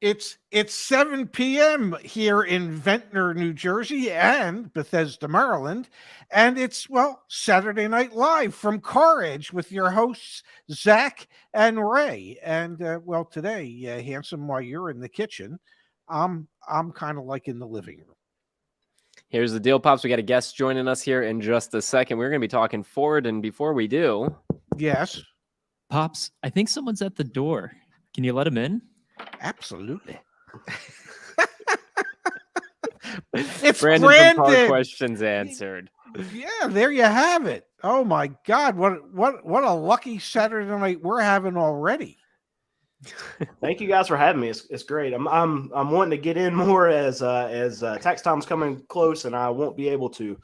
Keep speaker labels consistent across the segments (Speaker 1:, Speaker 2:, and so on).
Speaker 1: It's 7 p.m. here in Ventnor, New Jersey, and Bethesda, Maryland, and it's Saturday Night Live from CarEdge with your hosts Zach and Ray. And today, handsome, while you're in the kitchen, I'm kind of like in the living room.
Speaker 2: Here's the deal, Pops. We got a guest joining us here in just a second. We're going to be talking Ford, and before we do,
Speaker 1: yes,
Speaker 3: Pops, I think someone's at the door. Can you let him in?
Speaker 1: Absolutely. It's
Speaker 2: Brandon
Speaker 1: Brandon.
Speaker 2: From Car Questions Answered.
Speaker 1: Yeah, there you have it. Oh my God, what a lucky Saturday night we're having already.
Speaker 4: Thank you guys for having me. It's great. I'm wanting to get in more as tax time's coming close, and I won't be able to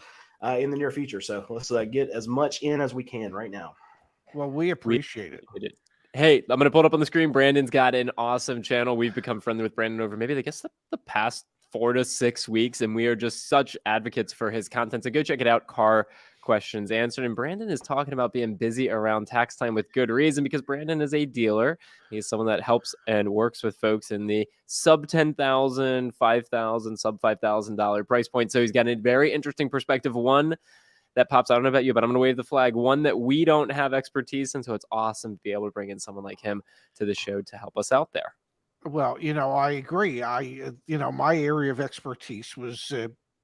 Speaker 4: in the near future. So let's get as much in as we can right now.
Speaker 1: Well, we appreciate it.
Speaker 2: Hey, I'm going to pull it up on the screen. Brandon's got an awesome channel. We've become friendly with Brandon over maybe, I guess, the past 4 to 6 weeks, and we are just such advocates for his content. So go check it out, Car Questions Answered. And Brandon is talking about being busy around tax time with good reason, because Brandon is a dealer. He's someone that helps and works with folks in the sub $10,000, $5,000, sub $5,000 price point. So he's got a very interesting perspective. One that pops. I don't know about you, but I'm going to wave the flag. One that we don't have expertise in, so it's awesome to be able to bring in someone like him to the show to help us out there.
Speaker 1: Well, I agree. My area of expertise was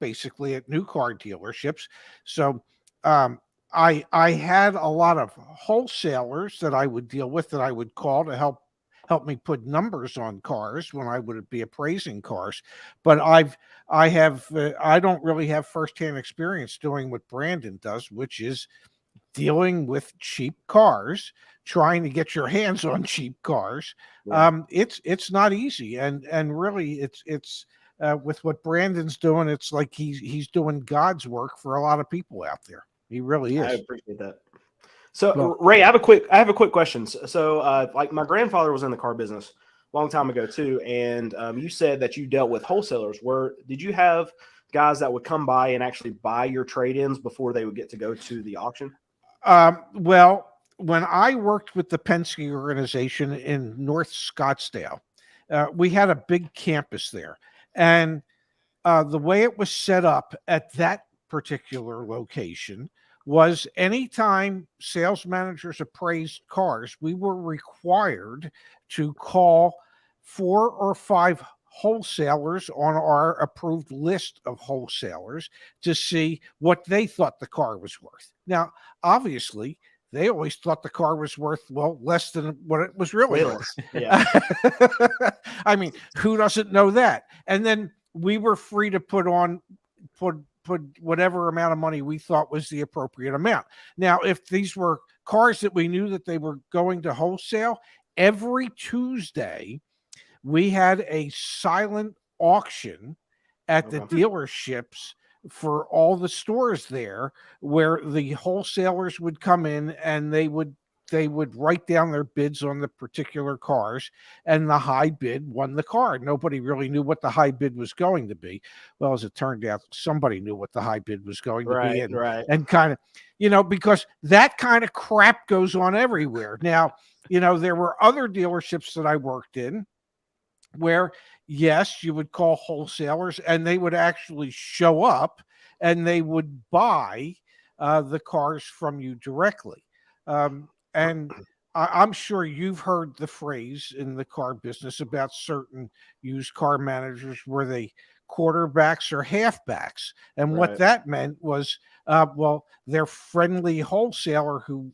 Speaker 1: basically at new car dealerships. So I had a lot of wholesalers that I would deal with, that I would call to help me put numbers on cars when I would be appraising cars. But I don't really have firsthand experience doing what Brandon does, which is dealing with cheap cars, trying to get your hands on cheap cars. Yeah. It's not easy, and really it's with what Brandon's doing, it's like he's doing God's work for a lot of people out there. He really is.
Speaker 4: I appreciate that. So, Ray, I have a quick question. So, like my grandfather was in the car business a long time ago too, and you said that you dealt with wholesalers. Did you have guys that would come by and actually buy your trade-ins before they would get to go to the auction?
Speaker 1: Well, when I worked with the Penske organization in North Scottsdale, we had a big campus there, and the way it was set up at that particular location was anytime sales managers appraised cars, we were required to call 4 or 5 wholesalers on our approved list of wholesalers to see what they thought the car was worth. Now, obviously, they always thought the car was worth, less than what it was really worth.
Speaker 4: Yeah.
Speaker 1: I mean, who doesn't know that? And then we were free to put whatever amount of money we thought was the appropriate amount. Now, if these were cars that we knew that they were going to wholesale, every Tuesday we had a silent auction at the dealerships for all the stores there, where the wholesalers would come in and they would write down their bids on the particular cars, and the high bid won the car. Nobody really knew what the high bid was going to be. Well, as it turned out, somebody knew what the high bid was going to be. And kind of, because that kind of crap goes on everywhere. Now, there were other dealerships that I worked in where, yes, you would call wholesalers and they would actually show up and they would buy the cars from you directly. And I'm sure you've heard the phrase in the car business about certain used car managers where they quarterbacks or halfbacks. And what that meant was, their friendly wholesaler who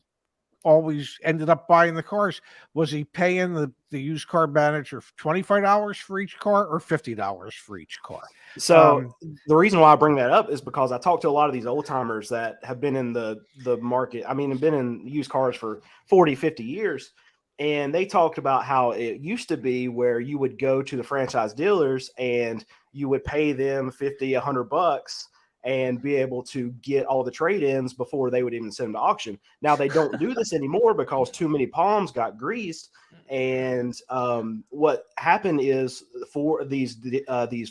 Speaker 1: always ended up buying the cars, was he paying the used car manager $25 for each car or $50 for each car?
Speaker 4: So the reason why I bring that up is because I talked to a lot of these old timers that have been in the market. I mean, have been in used cars for 40, 50 years. And they talked about how it used to be where you would go to the franchise dealers and you would pay them $50, $100 and be able to get all the trade-ins before they would even send them to auction. Now they don't do this anymore because too many palms got greased. And what happened is, for these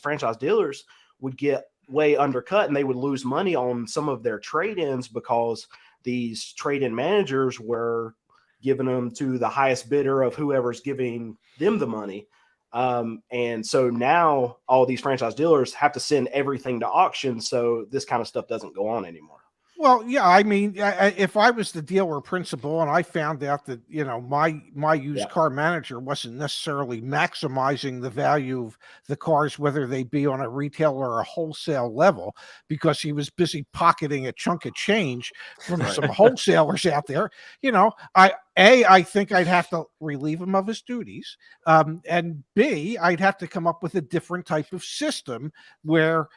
Speaker 4: franchise dealers would get way undercut, and they would lose money on some of their trade-ins because these trade-in managers were giving them to the highest bidder of whoever's giving them the money. And so now all these franchise dealers have to send everything to auction. So this kind of stuff doesn't go on anymore.
Speaker 1: Well, yeah, I mean, if I was the dealer principal and I found out that, you know, my used car manager wasn't necessarily maximizing the value of the cars, whether they be on a retail or a wholesale level, because he was busy pocketing a chunk of change from some wholesalers out there, you know, I think I'd have to relieve him of his duties. And B, I'd have to come up with a different type of system where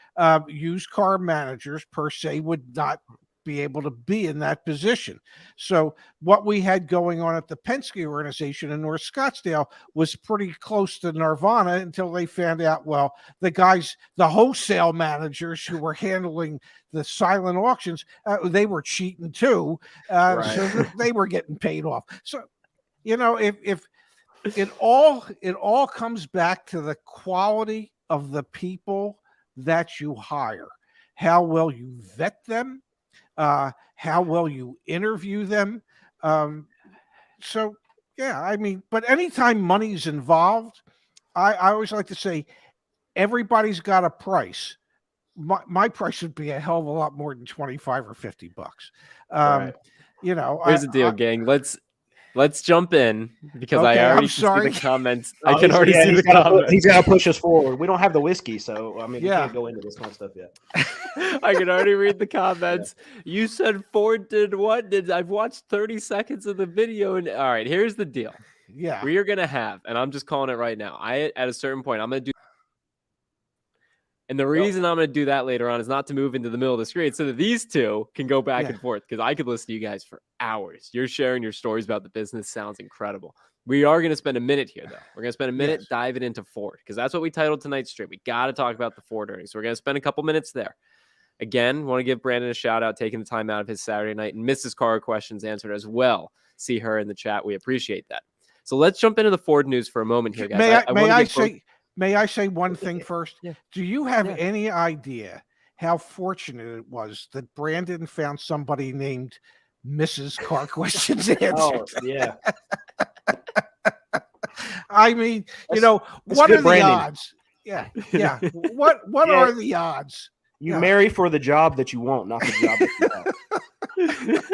Speaker 1: used car managers per se would not be able to be in that position. So what we had going on at the Penske organization in North Scottsdale was pretty close to nirvana until they found out, well, the wholesale managers who were handling the silent auctions, they were cheating too. So they were getting paid off. So, you know, if it all comes back to the quality of the people that you hire, how well you vet them, how well you interview them. So yeah, I mean, but anytime money's involved, I always like to say everybody's got a price. My price would be a hell of a lot more than 25 or $50. You know,
Speaker 2: Here's the deal, gang. Let's jump in because I already see the comments. I can already see the comments.
Speaker 4: He's got to push us forward. We don't have the whiskey, so I mean, we can't go into this kind of stuff yet.
Speaker 2: I can already read the comments. You said Ford did what? I've watched 30 seconds of the video, and all right, here's the deal.
Speaker 1: Yeah,
Speaker 2: we are gonna have, and I'm just calling it right now. At a certain point, I'm gonna do. And the reason I'm going to do that later on is not to move into the middle of the screen so that these two can go back and forth, because I could listen to you guys for hours. You're sharing your stories about the business. Sounds incredible. We are going to spend a minute here, though. We're going to spend a minute diving into Ford, because that's what we titled tonight's stream. We got to talk about the Ford earnings. So we're going to spend a couple minutes there. Again, want to give Brandon a shout out, taking the time out of his Saturday night, and Mrs. Car questions answered as well. See her in the chat. We appreciate that. So let's jump into the Ford news for a moment here, guys.
Speaker 1: May I say one thing first?
Speaker 2: Yeah.
Speaker 1: Do you have any idea how fortunate it was that Brandon found somebody named Mrs. Car Questions Answered?
Speaker 4: Oh, yeah.
Speaker 1: I mean, you know, what are the odds? Yeah, yeah. What are the odds?
Speaker 4: You marry for the job that you want, not the job that you have.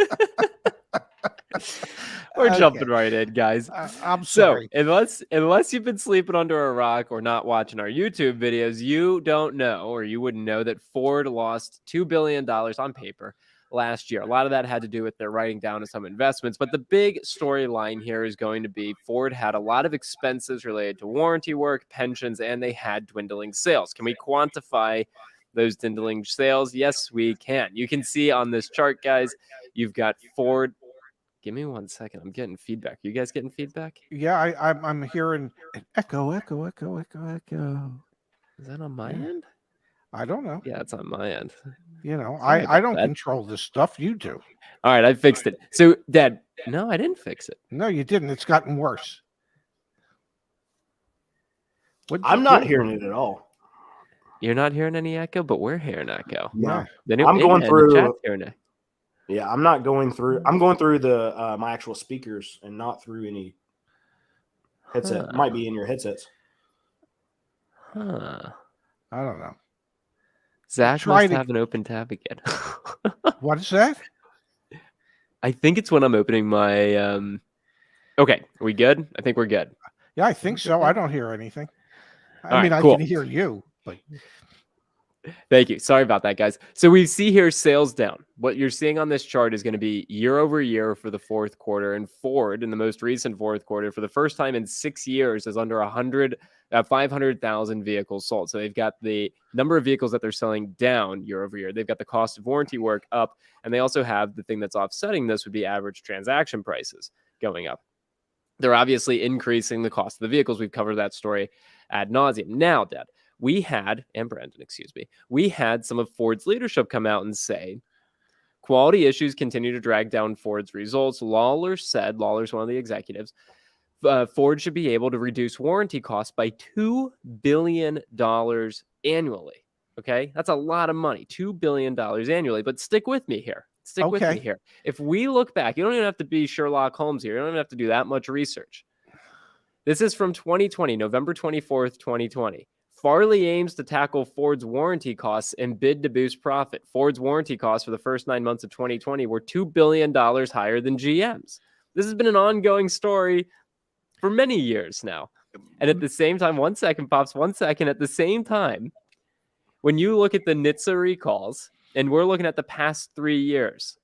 Speaker 2: We're jumping right in, guys.
Speaker 1: I'm sorry.
Speaker 2: So, unless you've been sleeping under a rock or not watching our YouTube videos, you don't know, or you wouldn't know, that Ford lost $2 billion on paper last year. A lot of that had to do with their writing down of some investments. But the big storyline here is going to be Ford had a lot of expenses related to warranty work, pensions, and they had dwindling sales. Can we quantify those dwindling sales? Yes, we can. You can see on this chart, guys, you've got Ford. Give me 1 second. I'm getting feedback. You guys getting feedback?
Speaker 1: Yeah, I'm hearing an echo. Is
Speaker 2: that on my end?
Speaker 1: I don't know.
Speaker 2: Yeah, it's on my end.
Speaker 1: You know, I don't control this stuff. You do.
Speaker 2: All right, I fixed it. So, Dad, no, I didn't fix it.
Speaker 1: No, you didn't. It's gotten worse.
Speaker 4: I'm not hearing it at all.
Speaker 2: You're not hearing any echo, but we're hearing echo.
Speaker 4: No.
Speaker 2: I'm
Speaker 4: going through.
Speaker 2: Yeah,
Speaker 4: I'm not going through. I'm going through the my actual speakers and not through any headset. It might be in your headsets.
Speaker 2: I
Speaker 1: don't know.
Speaker 2: Zach must have an open tab again.
Speaker 1: What is that?
Speaker 2: I think it's when I'm opening my. Okay, are we good? I think we're good.
Speaker 1: Yeah, I think so. I don't hear anything. I mean,
Speaker 2: cool.
Speaker 1: I can hear you, but.
Speaker 2: Thank you. Sorry about that, guys. So we see here sales down. What you're seeing on this chart is going to be year over year for the fourth quarter. And Ford, in the most recent fourth quarter, for the first time in 6 years, is under 500,000 vehicles sold. So they've got the number of vehicles that they're selling down year over year. They've got the cost of warranty work up. And they also have the thing that's offsetting this would be average transaction prices going up. They're obviously increasing the cost of the vehicles. We've covered that story ad nauseum. Now, Dad, we had some of Ford's leadership come out and say quality issues continue to drag down Ford's results. Lawler's one of the executives, Ford should be able to reduce warranty costs by $2 billion annually. Okay, that's a lot of money, $2 billion annually. But stick with me here. With me here. If we look back, you don't even have to be Sherlock Holmes here. You don't even have to do that much research. This is from 2020, November 24th, 2020. Farley aims to tackle Ford's warranty costs and bid to boost profit. Ford's warranty costs for the first 9 months of 2020 were $2 billion higher than GM's. This has been an ongoing story for many years now. And at the same time, 1 second, Pops, 1 second. At the same time, when you look at the NHTSA recalls, and we're looking at the past 3 years,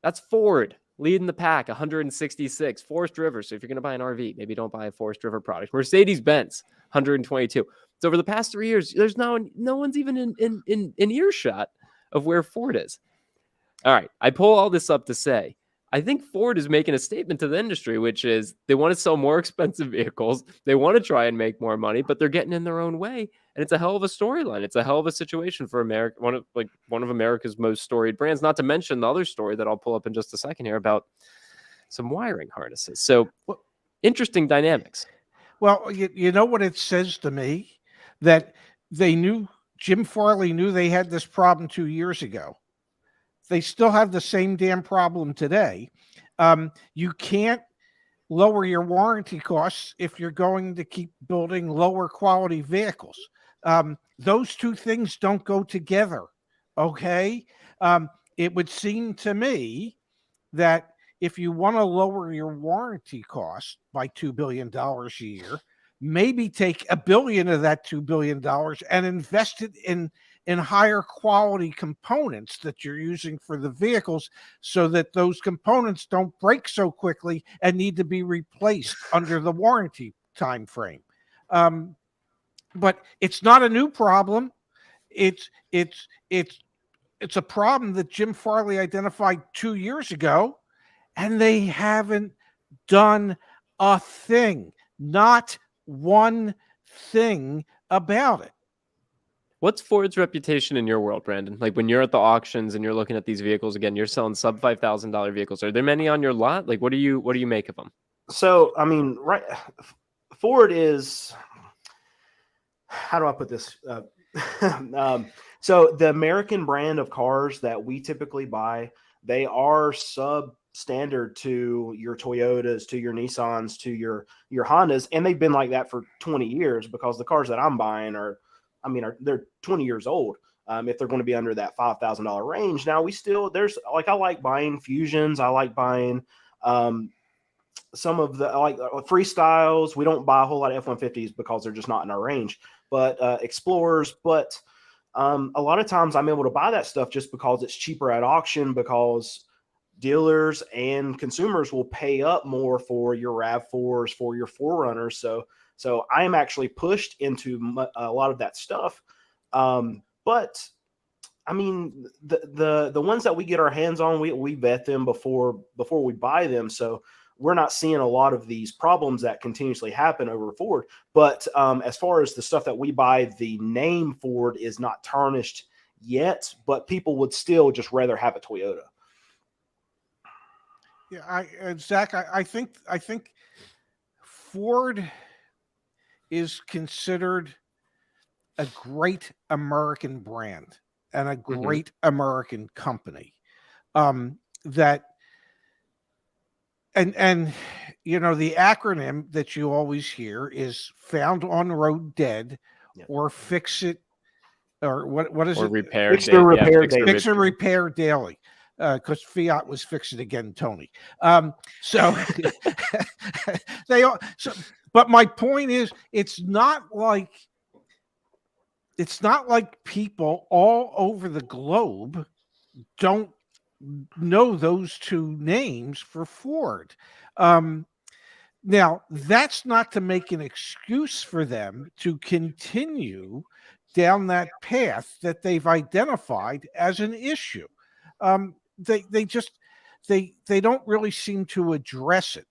Speaker 2: that's Ford leading the pack, 166. Forest River. So if you're going to buy an RV, maybe don't buy a Forest River product. Mercedes-Benz, 122. So over the past 3 years, there's no one's even in earshot of where Ford is. All right. I pull all this up to say, I think Ford is making a statement to the industry, which is they want to sell more expensive vehicles. They want to try and make more money, but they're getting in their own way. And it's a hell of a storyline. It's a hell of a situation for America, one of America's most storied brands, not to mention the other story that I'll pull up in just a second here about some wiring harnesses. So interesting dynamics.
Speaker 1: Well, you know what it says to me? That Jim Farley knew they had this problem 2 years ago. They still have the same damn problem today. You can't lower your warranty costs if you're going to keep building lower quality vehicles. Those two things don't go together. Okay. It would seem to me that if you want to lower your warranty costs by $2 billion a year, maybe take $1 billion of that $2 billion and invest it in higher quality components that you're using for the vehicles so that those components don't break so quickly and need to be replaced under the warranty time frame. But it's not a new problem. It's a problem that Jim Farley identified 2 years ago, and they haven't done a thing, not one thing about it.
Speaker 2: What's Ford's reputation in your world, Brandon? Like when you're at the auctions and you're looking at these vehicles again, you're selling sub $5,000 vehicles. Are there many on your lot? Like what do you make of them?
Speaker 4: So, I mean, right. Ford is, how do I put this? So the American brand of cars that we typically buy, they are substandard to your Toyotas, to your Nissans, to your Hondas. And they've been like that for 20 years because the cars that I'm buying they're 20 years old. If they're going to be under that $5,000 range. Now I like buying Fusions. I like buying some of the Freestyles. We don't buy a whole lot of F-150s because they're just not in our range, but Explorers. But a lot of times I'm able to buy that stuff just because it's cheaper at auction, because dealers and consumers will pay up more for your RAV4s, for your 4Runners. So I am actually pushed into a lot of that stuff. But I mean, the ones that we get our hands on, we vet them before we buy them. So we're not seeing a lot of these problems that continuously happen over Ford. But as far as the stuff that we buy, the name Ford is not tarnished yet, but people would still just rather have a Toyota.
Speaker 1: Yeah, Zach, I think Ford is considered a great American brand and a great American company. That and you know, the acronym that you always hear is found on road dead, or fix it, or what is
Speaker 2: or
Speaker 1: it?
Speaker 2: Repair
Speaker 4: Fix or repair daily.
Speaker 1: Fix and repair daily. Because Fiat was fix it again, Tony. So they all. So, but my point is, it's not like people all over the globe don't know those two names for Ford. Now, that's not to make an excuse for them to continue down that path that they've identified as an issue. They don't really seem to address it.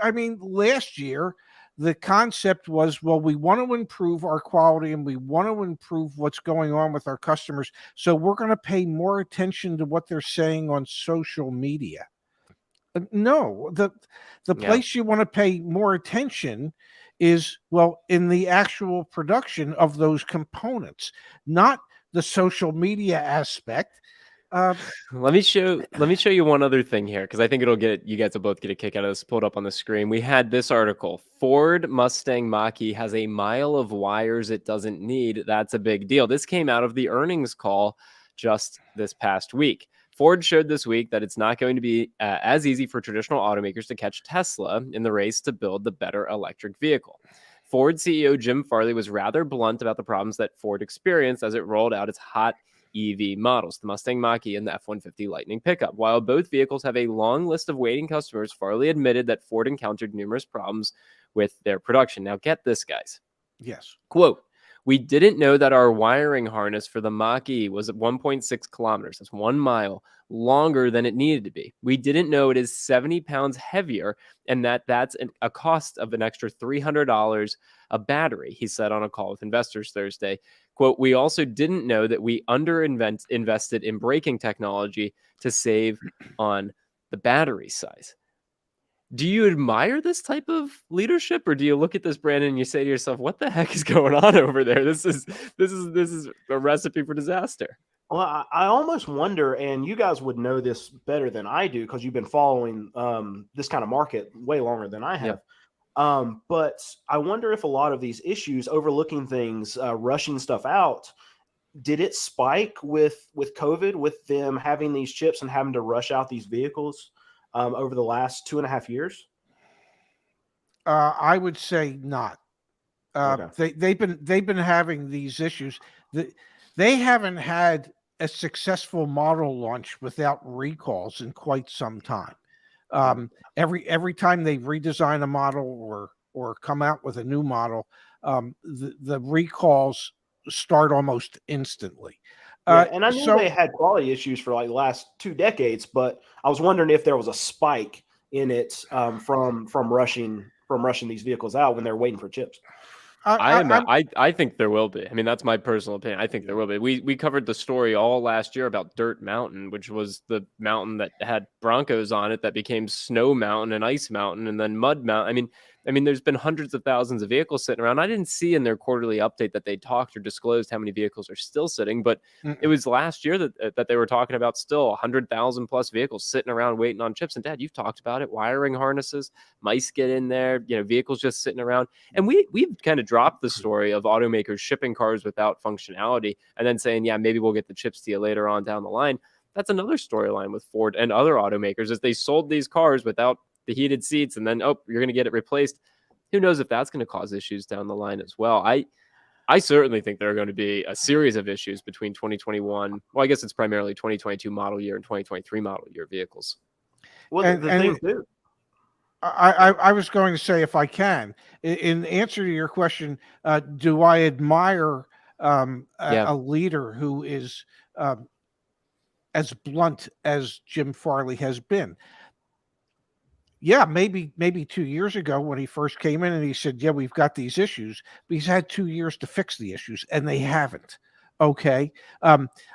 Speaker 1: I mean, last year, the concept was, well, we want to improve our quality and we want to improve what's going on with our customers. So we're going to pay more attention to what they're saying on social media. No, the place you want to pay more attention is, well, in the actual production of those components, not the social media aspect. Uh,
Speaker 2: Let me show you one other thing here because I think it'll get you guys will both get a kick out of this. Pulled up on the screen. We had this article. Ford Mustang Mach-E has a mile of wires it doesn't need. That's a big deal. This came out of the earnings call just this past week. Ford showed this week that it's not going to be as easy for traditional automakers to catch Tesla in the race to build the better electric vehicle. Ford CEO Jim Farley was rather blunt about the problems that Ford experienced as it rolled out its hot EV models, the Mustang Mach-E and the F-150 Lightning pickup. While both vehicles have a long list of waiting customers, Farley admitted that Ford encountered numerous problems with their production. Now get this, guys.
Speaker 1: yes.
Speaker 2: Quote, we didn't know that our wiring harness for the Mach-E was at 1.6 kilometers. That's 1 mile longer than it needed to be. We didn't know it is 70 pounds heavier and that's a cost of an extra $300 a battery, he said on a call with investors Thursday. Quote, we also didn't know that we invested in braking technology to save on the battery size. Do you admire this type of leadership, or do you look at this, Brandon, and you say to yourself, what the heck is going on over there? This is a recipe for disaster.
Speaker 4: Well, I almost wonder, and you guys would know this better than I do because you've been following this kind of market way longer than I have. But I wonder if a lot of these issues, overlooking things, rushing stuff out, did it spike with COVID, with them having these chips and having to rush out these vehicles over the last 2.5 years?
Speaker 1: I would say not.
Speaker 4: Okay.
Speaker 1: They've been having these issues. They haven't had a successful model launch without recalls in quite some time. Every time they redesign a model or come out with a new model, the recalls start almost instantly.
Speaker 4: Yeah, and I knew
Speaker 1: So
Speaker 4: they had quality issues for like the last 2 decades, but I was wondering if there was a spike in it from rushing these vehicles out when they're waiting for chips.
Speaker 2: I think there will be. I mean, that's my personal opinion. I think there will be. We covered the story all last year about Dirt Mountain, which was the mountain that had Broncos on it that became Snow Mountain and Ice Mountain and then Mud Mountain. I mean, there's been hundreds of thousands of vehicles sitting around. I didn't see in their quarterly update that they talked or disclosed how many vehicles are still sitting, but it was last year that they were talking about still 100,000 plus vehicles sitting around waiting on chips. And Dad, you've talked about it. Wiring harnesses, mice get in there, vehicles just sitting around. And we've kind of dropped the story of automakers shipping cars without functionality and then saying, yeah, maybe we'll get the chips to you later on down the line. That's another storyline with Ford and other automakers is they sold these cars without the heated seats and then, you're going to get it replaced. Who knows if that's going to cause issues down the line as well. I certainly think there are going to be a series of issues between 2021. Well, I guess it's primarily 2022 model year and 2023 model year vehicles.
Speaker 4: Well, the thing too.
Speaker 1: I was going to say, if I can, in answer to your question, do I admire a leader who is as blunt as Jim Farley has been? Yeah, maybe 2 years ago when he first came in and he said, yeah, we've got these issues, but he's had 2 years to fix the issues and they haven't. Okay.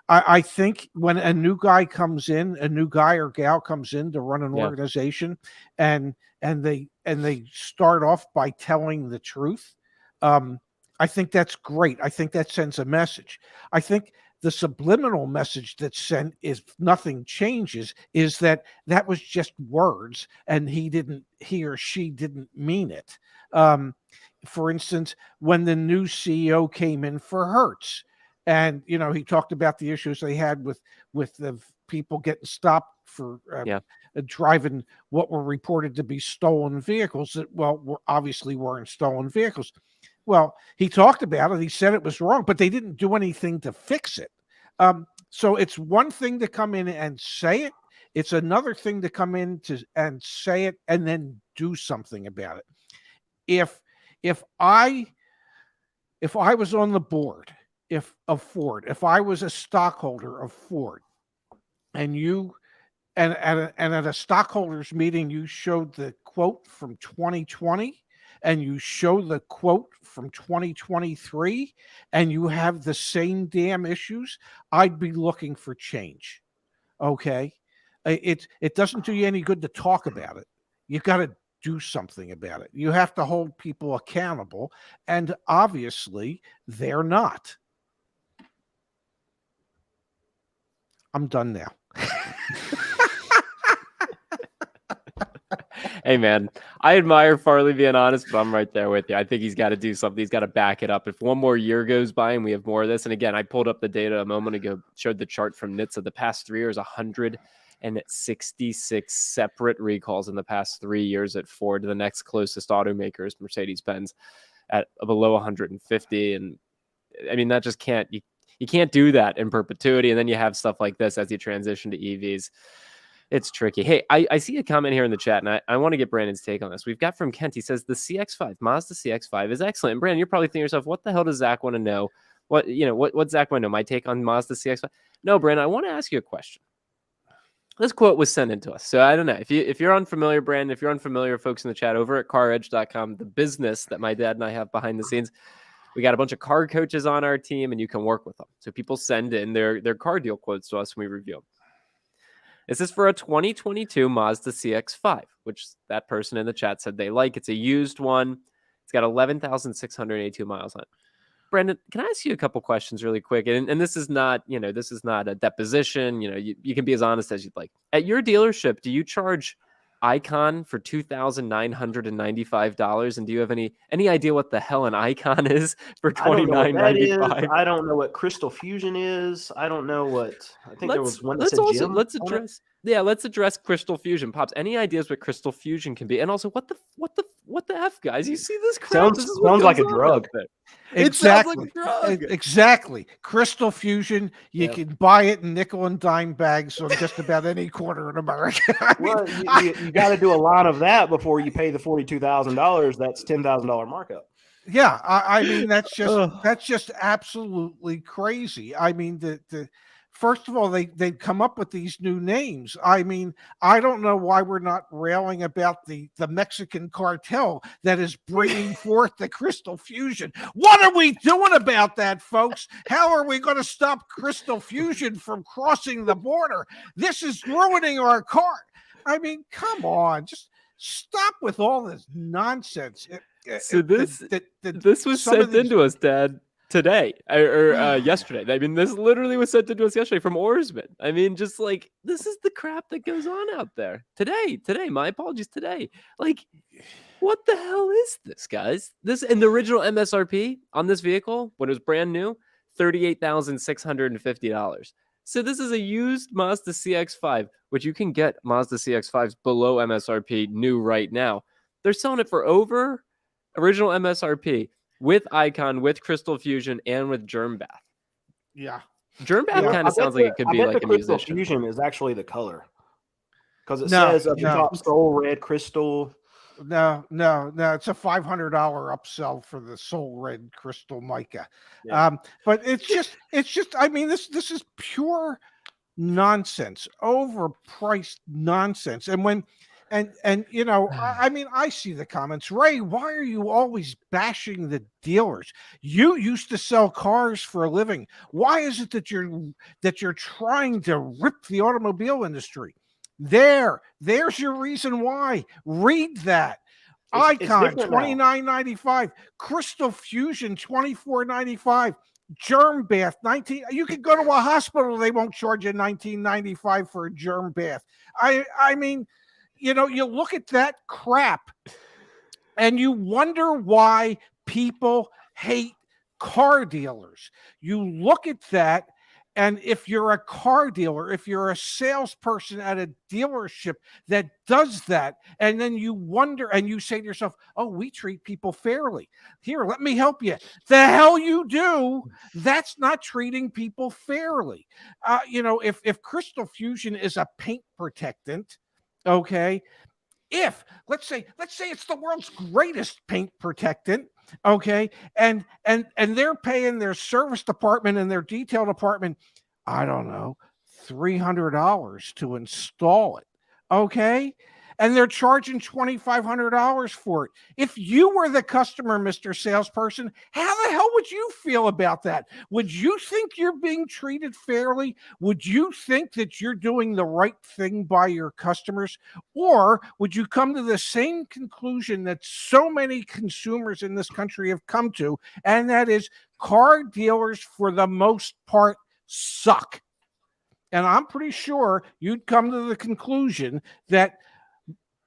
Speaker 1: I think when a new guy comes in, a new guy or gal comes in to run an organization and they start off by telling the truth. I think that's great. I think that sends a message. I think the subliminal message that's sent, if nothing changes, is that was just words and he or she didn't mean it. For instance, when the new CEO came in for Hertz, and he talked about the issues they had with the people getting stopped for driving what were reported to be stolen vehicles that obviously weren't stolen vehicles. Well, he talked about it. He said it was wrong, but they didn't do anything to fix it. So it's one thing to come in and say it. It's another thing to come in and say it and then do something about it. If I was on the board of Ford, if I was a stockholder of Ford, and at a stockholders meeting you showed the quote from 2020 and you show the quote from 2023 and you have the same damn issues, I'd be looking for change. Okay. It doesn't do you any good to talk about it. You've got to do something about it. You have to hold people accountable, and obviously they're not. I'm done now.
Speaker 2: Hey, man, I admire Farley being honest, but I'm right there with you. I think he's got to do something. He's got to back it up. If one more year goes by and we have more of this, and again, I pulled up the data a moment ago, showed the chart from NHTSA. The past 3 years, 166 separate recalls in the past 3 years at Ford. The next closest automaker is Mercedes-Benz at below 150. And I mean, that just can't, you can't do that in perpetuity. And then you have stuff like this as you transition to EVs. It's tricky. Hey, I see a comment here in the chat, and I want to get Brandon's take on this. We've got from Kent. He says the CX-5, Mazda CX-5 is excellent. And Brandon, you're probably thinking to yourself, what the hell does Zach want to know? What Zach want to know? My take on Mazda CX-5? No, Brandon, I want to ask you a question. This quote was sent in to us. So I don't know. If you're unfamiliar, Brandon, if you're unfamiliar, folks in the chat, over at CarEdge.com, the business that my dad and I have behind the scenes, we got a bunch of car coaches on our team, and you can work with them. So people send in their car deal quotes to us, and we review them. This is for a 2022 Mazda CX-5, which that person in the chat said they like. It's a used one. It's got 11,682 miles on it. Brendan, can I ask you a couple questions really quick? And this is not, this is not a deposition. You can be as honest as you'd like. At your dealership, do you charge Icon for $2,995? And do you have any idea what the hell an Icon is for $2,995?
Speaker 4: I don't know what Crystal Fusion is. I don't know what. I think there was one that said Jim.
Speaker 2: Let's address Crystal Fusion. Pops, any ideas what Crystal Fusion can be? And also, what the F, guys? You see this crap?
Speaker 4: Sounds like a drug.
Speaker 1: Exactly.
Speaker 2: It sounds like a drug.
Speaker 1: Exactly. Crystal Fusion, you can buy it in nickel and dime bags on just about any corner in America.
Speaker 4: You got to do a lot of that before you pay the $42,000. That's $10,000 markup.
Speaker 1: Yeah, I mean that's just absolutely crazy. I mean first of all, they come up with these new names. I mean, I don't know why we're not railing about the Mexican cartel that is bringing forth the Crystal Fusion. What are we doing about that, folks? How are we going to stop Crystal Fusion from crossing the border? This is ruining our car. I mean, come on, just stop with all this nonsense.
Speaker 2: So this was sent into us, Dad, today or yesterday. I mean, this literally was sent into us yesterday from Oarsman. I mean, just like, this is the crap that goes on out there today. My apologies, today. Like, what the hell is this, guys? This, and the original MSRP on this vehicle when it was brand new, $38,650. So this is a used Mazda CX-5, which you can get Mazda CX-5s below MSRP new right now. They're selling it for over original MSRP with Icon, with Crystal Fusion, and with Germ Bath.
Speaker 1: Yeah.
Speaker 2: Germ Bath kind of sounds like it could be like a
Speaker 4: Crystal
Speaker 2: musician.
Speaker 4: Fusion is actually the color. Because it says up top, Soul Red Crystal.
Speaker 1: No, it's a $500 upsell for the Soul Red Crystal Mica.
Speaker 4: Yeah.
Speaker 1: But it's just. I mean, this is pure nonsense, overpriced nonsense. And when, I mean, I see the comments. Ray, why are you always bashing the dealers? You used to sell cars for a living. Why is it that you're trying to rip the automobile industry? There's your reason why. Read that. Icon $29.95, Crystal Fusion $24.95, Germ Bath $19. You could go to a hospital, they won't charge you $19.95 for a germ bath. I mean, you look at that crap and you wonder why people hate car dealers. You look at that. And if you're a car dealer, if you're a salesperson at a dealership that does that, and then you wonder and you say to yourself, oh, we treat people fairly. Here, let me help you. The hell you do. That's not treating people fairly. If Crystal Fusion is a paint protectant, okay, let's say it's the world's greatest paint protectant, okay, and they're paying their service department and their detail department, I don't know, $300 to install it, okay, and they're charging $2,500 for it. If you were the customer, Mr. Salesperson, how the hell would you feel about that? Would you think you're being treated fairly? Would you think that you're doing the right thing by your customers? Or would you come to the same conclusion that so many consumers in this country have come to, and that is car dealers, for the most part, suck? And I'm pretty sure you'd come to the conclusion that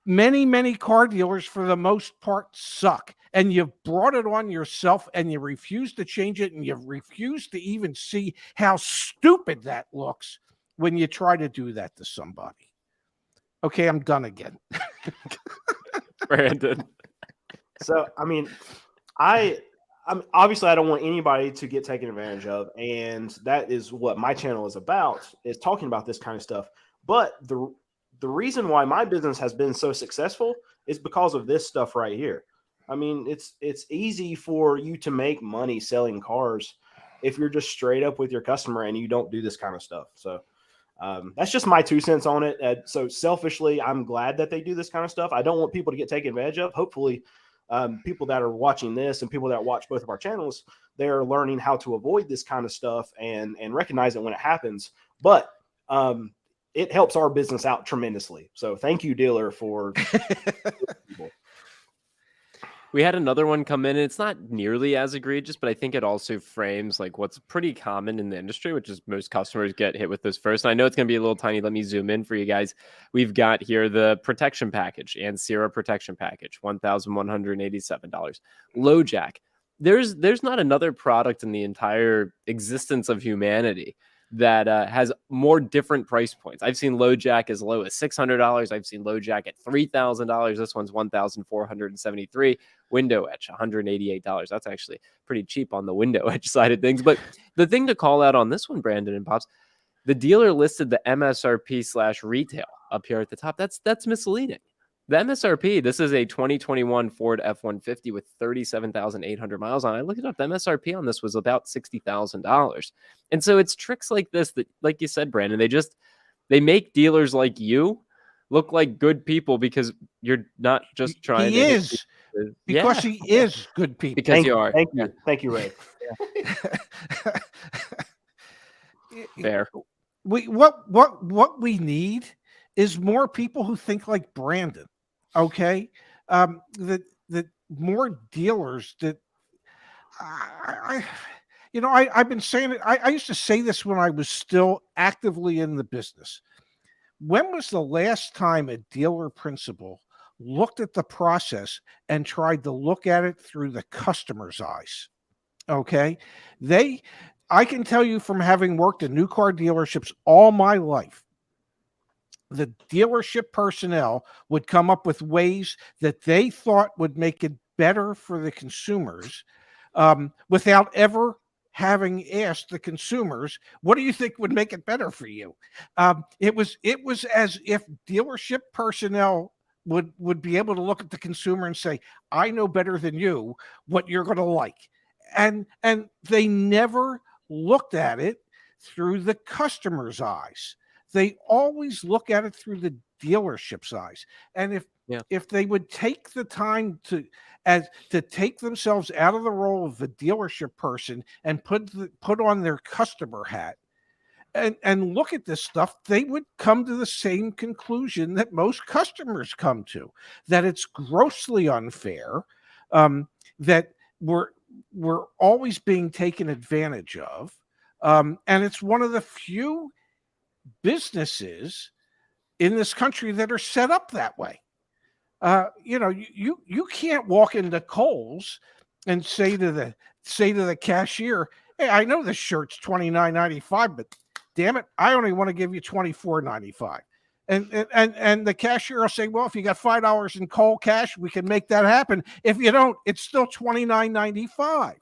Speaker 1: many car dealers, for the most part, suck. And you've brought it on yourself, and you refuse to change it, and you refuse to even see how stupid that looks when you try to do that to somebody. Okay, I'm done again.
Speaker 2: Brandon.
Speaker 4: So, I mean, I'm obviously I don't want anybody to get taken advantage of, and that is what my channel is about, is talking about this kind of stuff. But the reason why my business has been so successful is because of this stuff right here. I mean, it's easy for you to make money selling cars if you're just straight up with your customer and you don't do this kind of stuff. So that's just my 2 cents on it. So selfishly, I'm glad that they do this kind of stuff. I don't want people to get taken advantage of. Hopefully, people that are watching this and people that watch both of our channels, they're learning how to avoid this kind of stuff and recognize it when it happens. But it helps our business out tremendously. So thank you, dealer, for people.
Speaker 2: We had another one come in, and it's not nearly as egregious, but I think it also frames like what's pretty common in the industry, which is most customers get hit with this first. And I know it's going to be a little tiny. Let me zoom in for you guys. We've got here the protection package and Sierra protection package, $1,187. LoJack. There's not another product in the entire existence of humanity that has more different price points. I've seen LoJack as low as $600. I've seen LoJack at $3,000. This one's $1,473. Window Edge, $188. That's actually pretty cheap on the window edge side of things. But the thing to call out on this one, Brandon and Pops, the dealer listed the MSRP/retail up here at the top. That's misleading. The MSRP, this is a 2021 Ford F-150 with 37,800 miles on it. I looked it up. The MSRP on this was about $60,000. And so it's tricks like this that, like you said, Brandon, they make dealers like you look like good people because you're not just trying
Speaker 1: he
Speaker 2: to.
Speaker 1: Is. Because he is good people.
Speaker 2: Because you are.
Speaker 4: Thank you. Thank you, Ray.
Speaker 2: Fair.
Speaker 1: What we need is more people who think like Brandon. Okay, that more dealers that I've been saying it. I used to say this when I was still actively in the business. When was the last time a dealer principal looked at the process and tried to look at it through the customer's eyes? Okay, I can tell you from having worked in new car dealerships all my life, the dealership personnel would come up with ways that they thought would make it better for the consumers without ever having asked the consumers, what do you think would make it better for you? It was as if dealership personnel would be able to look at the consumer and say, I know better than you what you're going to like. And they never looked at it through the customer's eyes. They always look at it through the dealership's eyes. And if they would take the time to take themselves out of the role of the dealership person and put on their customer hat and look at this stuff, they would come to the same conclusion that most customers come to, that it's grossly unfair, that we're always being taken advantage of. And it's one of the few businesses in this country that are set up that way. You can't walk into Kohl's and say to the cashier, hey, I know this shirt's $29.95, but damn it, I only want to give you $24.95. And the cashier will say, well, if you got $5 in Kohl cash, we can make that happen. If you don't, it's still $29.95.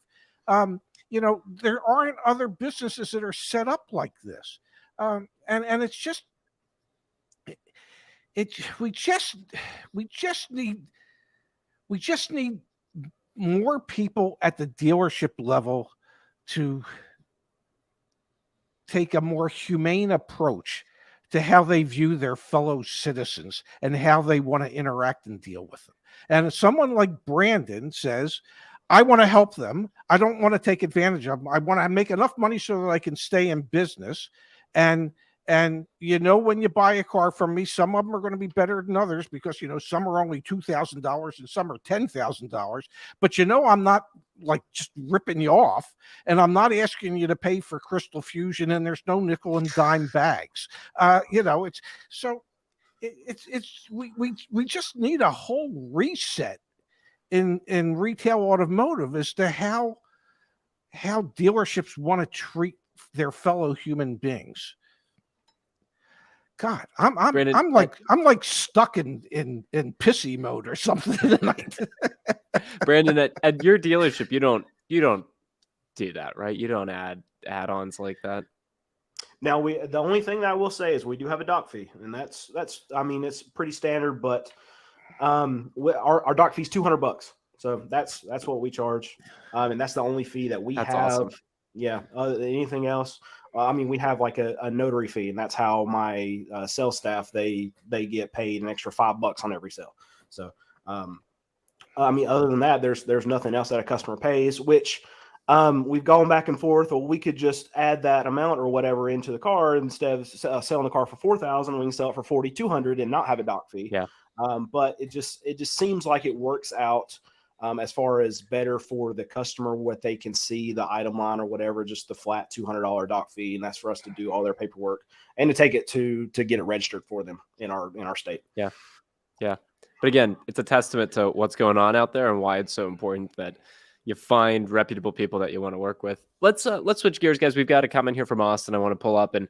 Speaker 1: There aren't other businesses that are set up like this. And it's just, we just need more people at the dealership level to take a more humane approach to how they view their fellow citizens and how they want to interact and deal with them. And if someone like Brandon says, I want to help them, I don't want to take advantage of them, I want to make enough money so that I can stay in business, and And when you buy a car from me, some of them are going to be better than others because some are only $2,000 and some are $10,000. But I'm not like just ripping you off, and I'm not asking you to pay for Crystal Fusion, and there's no nickel and dime bags. It's so we just need a whole reset in retail automotive as to how dealerships want to treat their fellow human beings. God,
Speaker 2: Brandon,
Speaker 1: I'm like stuck in pissy mode or something tonight.
Speaker 2: Brandon, at your dealership, you don't do that, right? You don't add add-ons like that.
Speaker 4: Now the only thing that I will say is we do have a dock fee, and that's I mean, it's pretty standard, but our dock fee is $200, so that's what we charge, and that's the only fee that we
Speaker 2: That's
Speaker 4: have.
Speaker 2: awesome.
Speaker 4: Yeah. Anything else? I mean, we have like a notary fee, and that's how my sales staff they get paid an extra $5 on every sale. So, I mean, other than that, there's nothing else that a customer pays, which we've gone back and forth. Or we could just add that amount or whatever into the car instead of selling the car for $4,000. We can sell it for $4,200 and not have a dock fee.
Speaker 2: Yeah.
Speaker 4: But it just seems like it works out. As far as better for the customer, what they can see, the item line or whatever, just the flat $200 dock fee, and that's for us to do all their paperwork and to take it to get it registered for them in our state.
Speaker 2: Yeah. But again, it's a testament to what's going on out there and why it's so important that you find reputable people that you want to work with. Let's switch gears, guys. We've got a comment here from Austin I want to pull up, and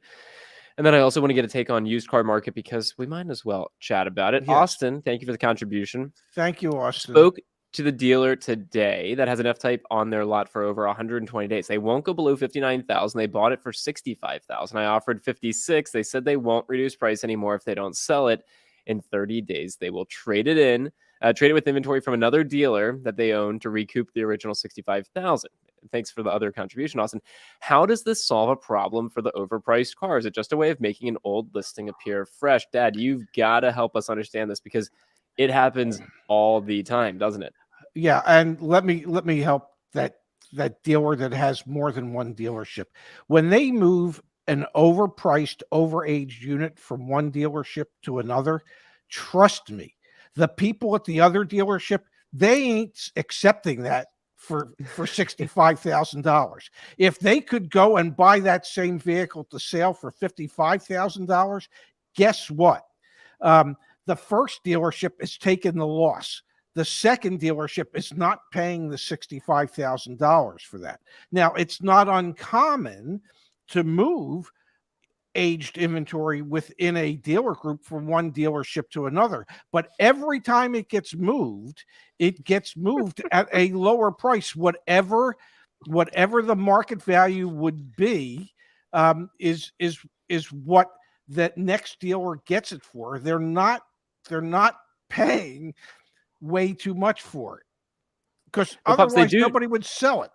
Speaker 2: then I also want to get a take on used car market because we might as well chat about it. Yes. Austin, thank you for the contribution.
Speaker 1: Thank you, Austin.
Speaker 2: Spoke to the dealer today that has an F-Type on their lot for over 120 days. They won't go below 59,000. They bought it for 65,000. I offered 56. They said they won't reduce price anymore if they don't sell it in 30 days. They will trade it with inventory from another dealer that they own to recoup the original 65,000. Thanks for the other contribution, Austin. How does this solve a problem for the overpriced car? Is it just a way of making an old listing appear fresh? Dad, you've got to help us understand this because it happens all the time, doesn't it?
Speaker 1: Yeah, and let me help that dealer that has more than one dealership. When they move an overpriced, overaged unit from one dealership to another, trust me, the people at the other dealership, they ain't accepting that for $65,000. If they could go and buy that same vehicle to sale for $55,000, guess what? The first dealership is taking the loss. The second dealership is not paying the $65,000 for that. Now, it's not uncommon to move aged inventory within a dealer group from one dealership to another. But every time it gets moved at a lower price. Whatever the market value would be is what that next dealer gets it for. They're not paying way too much for it because otherwise nobody would sell it.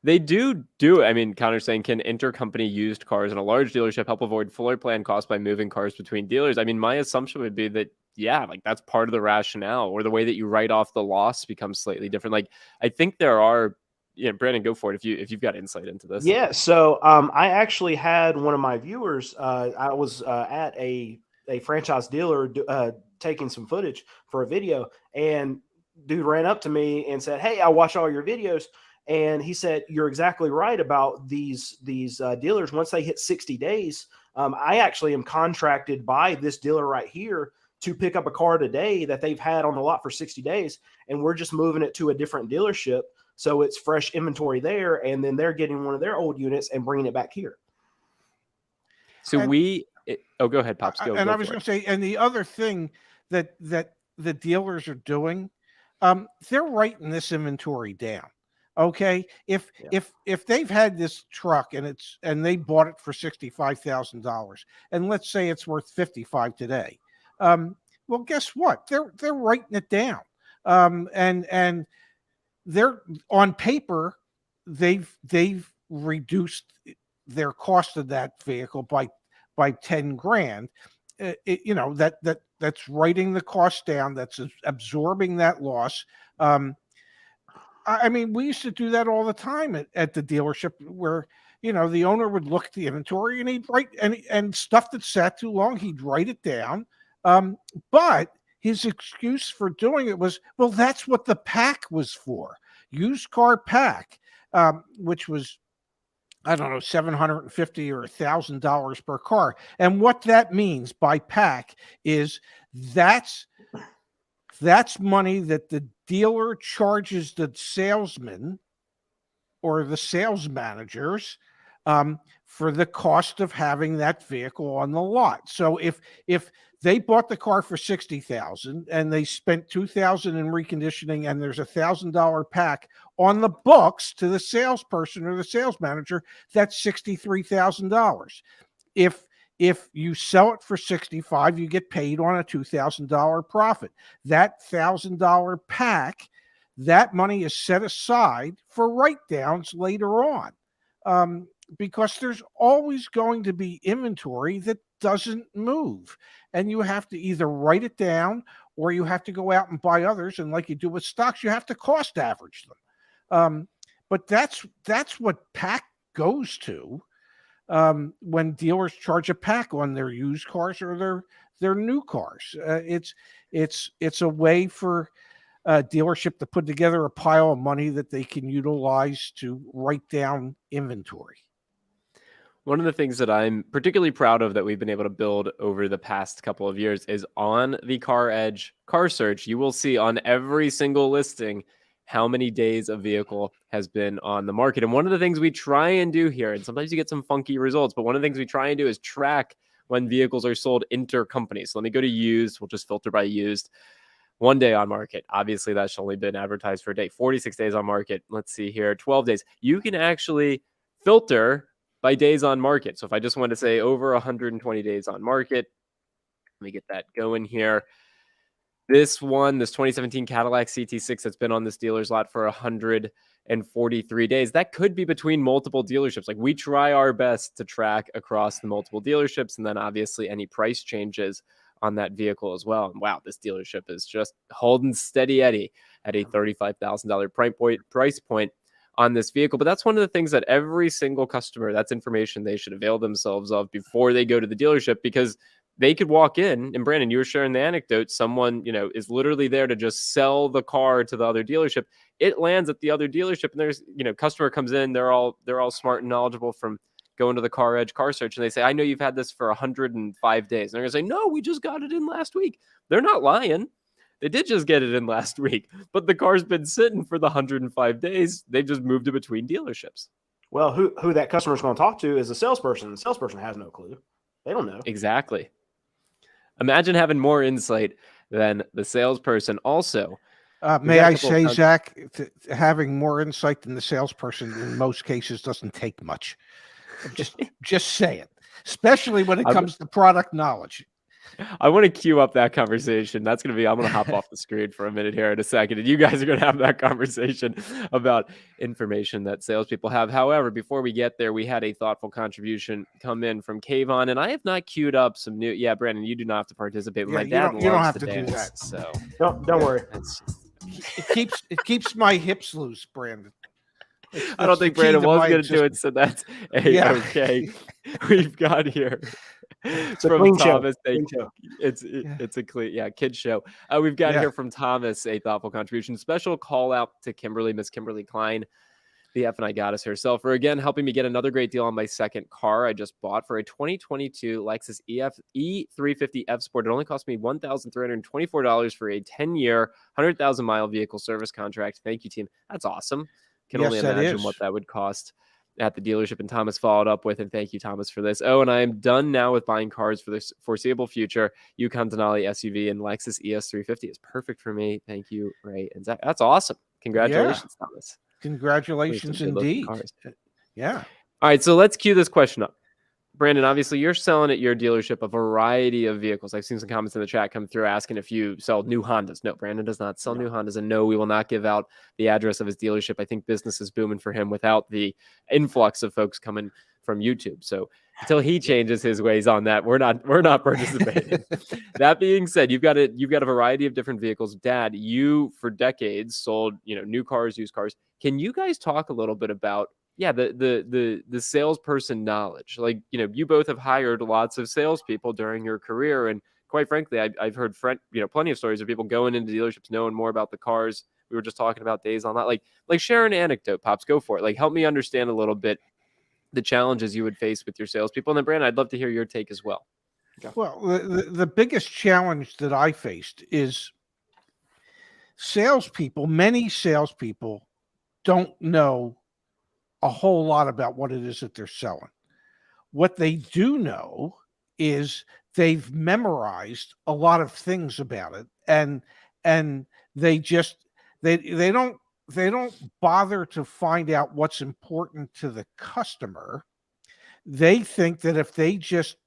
Speaker 2: They do it. I mean, Connor's saying, can intercompany used cars in a large dealership help avoid floor plan costs by moving cars between dealers? I mean, my assumption would be that, yeah, like that's part of the rationale, or the way that you write off the loss becomes slightly different. Like, I think there are, Brandon, go for it if you've got insight into this.
Speaker 4: Yeah. So I actually had one of my viewers, I was at a franchise dealer taking some footage for a video, and dude ran up to me and said, "Hey, I watch all your videos." And he said, "You're exactly right about these dealers. Once they hit 60 days, I actually am contracted by this dealer right here to pick up a car today that they've had on the lot for 60 days. And we're just moving it to a different dealership. So it's fresh inventory there. And then they're getting one of their old units and bringing it back here."
Speaker 2: So go ahead, Pops. Go.
Speaker 1: And I was going to say, and the other thing that the dealers are doing, they're writing this inventory down. Okay, if they've had this truck and they bought it for $65,000, and let's say it's worth $55,000 today, well, guess what? They're writing it down, and they're on paper they've reduced their cost of that vehicle by $10,000. That's writing the cost down. That's absorbing that loss. I mean, we used to do that all the time at the dealership where, the owner would look at the inventory and he'd write and stuff that sat too long, he'd write it down. But his excuse for doing it was, well, that's what the pack was for. Used car pack, which was, I don't know, $750 or $1,000 per car. And what that means by pack is that's money that the dealer charges the salesman or the sales managers for the cost of having that vehicle on the lot. So if they bought the car for $60,000 and they spent $2,000 in reconditioning, and there's $1,000 pack on the books to the salesperson or the sales manager, that's $63,000. If you sell it for $65,000, you get paid on a $2,000 profit. That $1,000 pack, that money is set aside for write-downs later on, because there's always going to be inventory that doesn't move, and you have to either write it down or you have to go out and buy others, and like you do with stocks, you have to cost average them. But that's what pack goes to when dealers charge a pack on their used cars or their new cars. It's a way for a dealership to put together a pile of money that they can utilize to write down inventory.
Speaker 2: One of the things that I'm particularly proud of that we've been able to build over the past couple of years is on the CarEdge car search, you will see on every single listing how many days a vehicle has been on the market. And one of the things we try and do here, and sometimes you get some funky results, but one of the things we try and do is track when vehicles are sold inter-company. So let me go to used. We'll just filter by used. 1 day on market. Obviously, that's only been advertised for a day. 46 days on market. Let's see here. 12 days. You can actually filter by days on market. So if I just want to say over 120 days on market, let me get that going here. This 2017 Cadillac CT6 that's been on this dealer's lot for 143 days. That could be between multiple dealerships. Like, we try our best to track across the multiple dealerships, and then obviously any price changes on that vehicle as well. And wow, this dealership is just holding steady Eddie at a $35,000 price point on this vehicle. But that's one of the things that every single customer, that's information they should avail themselves of before they go to the dealership, because they could walk in, and Brandon, you were sharing the anecdote, someone, is literally there to just sell the car to the other dealership. It lands at the other dealership, and there's, customer comes in, they're all smart and knowledgeable from going to the CarEdge car search, and they say, I know you've had this for 105 days. And they're going to say, no, we just got it in last week. They're not lying. They did just get it in last week, but the car's been sitting for the 105 days. They've just moved it between dealerships.
Speaker 4: Well, who that customer is going to talk to is the salesperson. The salesperson has no clue. They don't know.
Speaker 2: Exactly. Imagine having more insight than the salesperson. Also,
Speaker 1: may I say, Zach, having more insight than the salesperson in most cases doesn't take much. Just say it, especially when it comes to product knowledge.
Speaker 2: I want to queue up that conversation. I'm going to hop off the screen for a minute here in a second, and you guys are going to have that conversation about information that salespeople have. However, before we get there, we had a thoughtful contribution come in from Kayvon, and I have not queued up some new. Yeah, Brandon, you do not have to participate. My dad
Speaker 1: you don't have
Speaker 2: loves
Speaker 1: to
Speaker 2: dance,
Speaker 1: do that.
Speaker 2: So
Speaker 4: don't worry.
Speaker 1: It keeps my hips loose, Brandon.
Speaker 2: I don't think Brandon was going to do it, so that's okay. We've got here from Thomas. It's a clean, kids show. We've got here from Thomas a thoughtful contribution. Special call out to Kimberly, Miss Kimberly Klein, the F&I goddess herself, for again helping me get another great deal on my second car I just bought for a 2022 Lexus E350 F Sport. It only cost me $1,324 for a 10-year, 100,000-mile vehicle service contract. Thank you, team. That's awesome. Can only imagine what that would cost at the dealership. And Thomas followed up with, and thank you, Thomas, for this. Oh, and I am done now with buying cars for the foreseeable future. Yukon Denali SUV and Lexus ES350 is perfect for me. Thank you, Ray and Zach. That's awesome. Congratulations, Thomas.
Speaker 1: Congratulations indeed. Yeah.
Speaker 2: All right, so let's cue this question up. Brandon, obviously you're selling at your dealership a variety of vehicles. I've seen some comments in the chat come through asking if you sell new Hondas. No, Brandon does not sell new Hondas. And no, we will not give out the address of his dealership. I think business is booming for him without the influx of folks coming from YouTube. So until he changes his ways on that, we're not participating. That being said, you've got a variety of different vehicles. Dad, you for decades sold, new cars, used cars. Can you guys talk a little bit about yeah, the salesperson knowledge. Like, you know, you both have hired lots of salespeople during your career, and quite frankly, I've heard plenty of stories of people going into dealerships knowing more about the cars. We were just talking about days on that. Like share an anecdote, Pops. Go for it. Like, help me understand a little bit the challenges you would face with your salespeople. And then, Brandon, I'd love to hear your take as well.
Speaker 1: Well, the biggest challenge that I faced is many salespeople don't know a whole lot about what it is that they're selling. What they do know is they've memorized a lot of things about it, and they just they don't bother to find out what's important to the customer. They think that if they just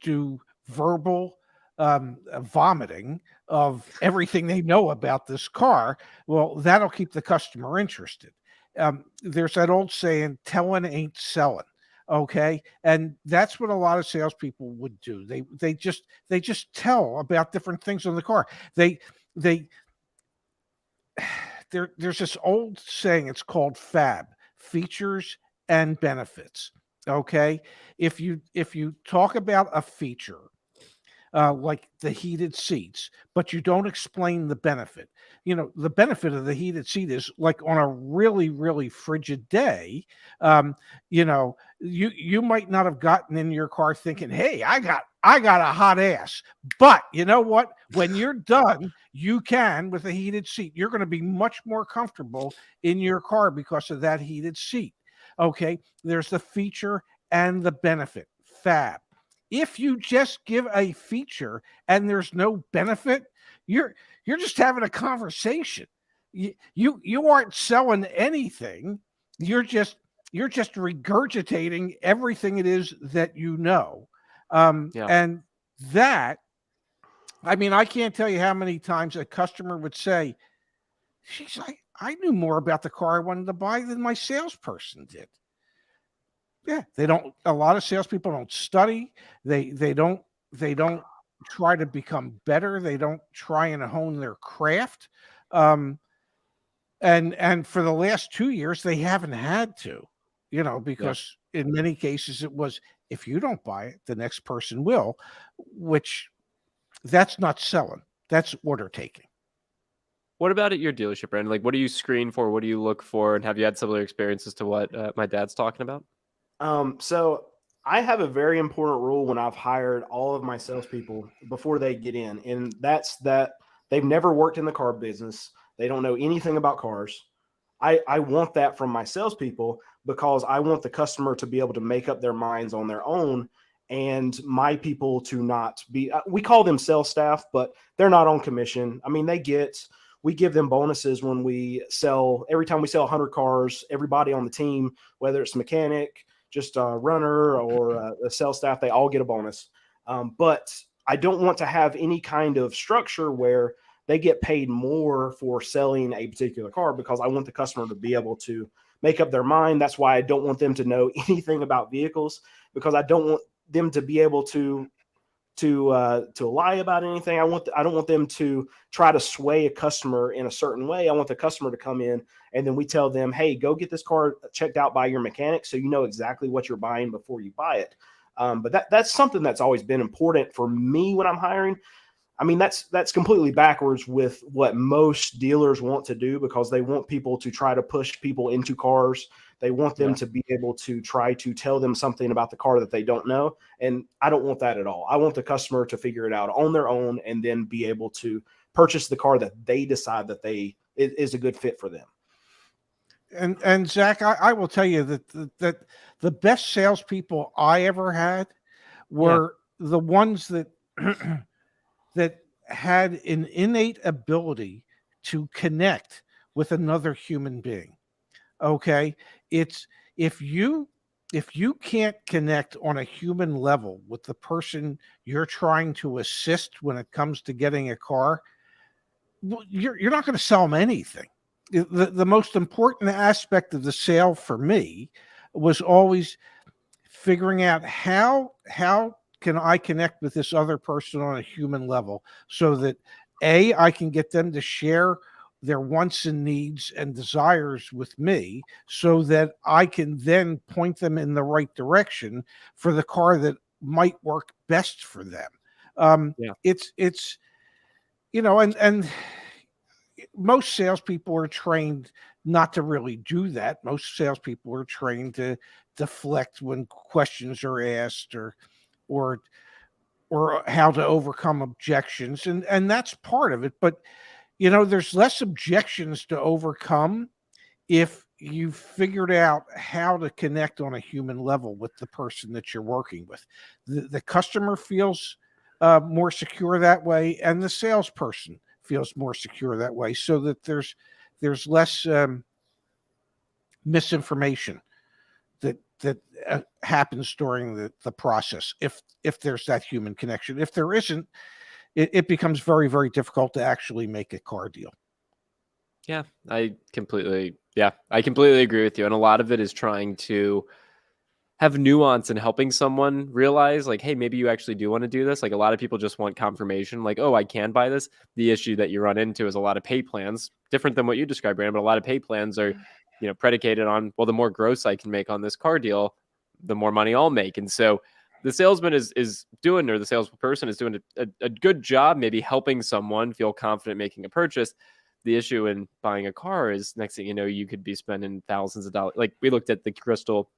Speaker 1: do verbal vomiting of everything they know about this car, well, that'll keep the customer interested. There's that old saying, telling ain't selling. Okay. And that's what a lot of salespeople would do. They just tell about different things on the car. There's this old saying, it's called FAB, features and benefits. Okay. If you talk about a feature, like the heated seats, but you don't explain the benefit. You know, the benefit of the heated seat is like on a really, really frigid day, you know, you might not have gotten in your car thinking, hey, I got a hot ass. But you know what? When you're done, you can, with a heated seat, you're going to be much more comfortable in your car because of that heated seat. Okay. There's the feature and the benefit. FAB. If you just give a feature and there's no benefit, you're just having a conversation. You aren't selling anything. You're just regurgitating everything it is that you know. And that, I mean, I can't tell you how many times a customer would say, "She's like, I knew more about the car I wanted to buy than my salesperson did." Yeah, a lot of salespeople don't study. They don't try to become better. They don't try and hone their craft. And for the last 2 years, they haven't had to, you know, because in many cases it was, if you don't buy it, the next person will, which that's not selling. That's order taking.
Speaker 2: What about at your dealership, Brandon? Like, what do you screen for? What do you look for? And have you had similar experiences to what my dad's talking about?
Speaker 4: So I have a very important rule when I've hired all of my salespeople before they get in, and that's that they've never worked in the car business. They don't know anything about cars. I want that from my salespeople because I want the customer to be able to make up their minds on their own, and my people to not be, we call them sales staff, but they're not on commission. I mean, we give them bonuses when we sell, every time we sell 100 cars, everybody on the team, whether it's mechanic, just a runner or a sales staff, they all get a bonus. But I don't want to have any kind of structure where they get paid more for selling a particular car because I want the customer to be able to make up their mind. That's why I don't want them to know anything about vehicles, because I don't want them to be able to lie about anything. I don't want them to try to sway a customer in a certain way. I want the customer to come in and then we tell them, hey, go get this car checked out by your mechanic so you know exactly what you're buying before you buy it. But that's something that's always been important for me when I'm hiring. I mean, that's completely backwards with what most dealers want to do, because they want people to try to push people into cars. They want them to be able to try to tell them something about the car that they don't know. And I don't want that at all. I want the customer to figure it out on their own and then be able to purchase the car that they decide that is a good fit for them.
Speaker 1: And Zach, I will tell you that the best salespeople I ever had were the ones that that had an innate ability to connect with another human being. Okay, it's if you can't connect on a human level with the person you're trying to assist when it comes to getting a car, you're not going to sell them anything. The most important aspect of the sale for me was always figuring out how can I connect with this other person on a human level so that I can get them to share their wants and needs and desires with me so that I can then point them in the right direction for the car that might work best for them.
Speaker 2: Yeah.
Speaker 1: It's and most salespeople are trained not to really do that. Most salespeople are trained to deflect when questions are asked, or how to overcome objections, and that's part of it. But there's less objections to overcome if you've figured out how to connect on a human level with the person that you're working with. The customer feels more secure that way, and the salesperson feels more secure that way, so that there's less misinformation that happens during the process, if there's that human connection. If there isn't, it becomes very, very difficult to actually make a car deal.
Speaker 2: Yeah, I completely agree with you. And a lot of it is trying to have nuance and helping someone realize, like, hey, maybe you actually do want to do this. Like, a lot of people just want confirmation, like, oh, I can buy this. The issue that you run into is a lot of pay plans, different than what you described, Brandon, but a lot of pay plans are, predicated on, well, the more gross I can make on this car deal, the more money I'll make. And so the salesman is doing, or the salesperson is doing a good job, maybe helping someone feel confident making a purchase. The issue in buying a car is, next thing you know, you could be spending thousands of dollars. Like, we looked at the Crystal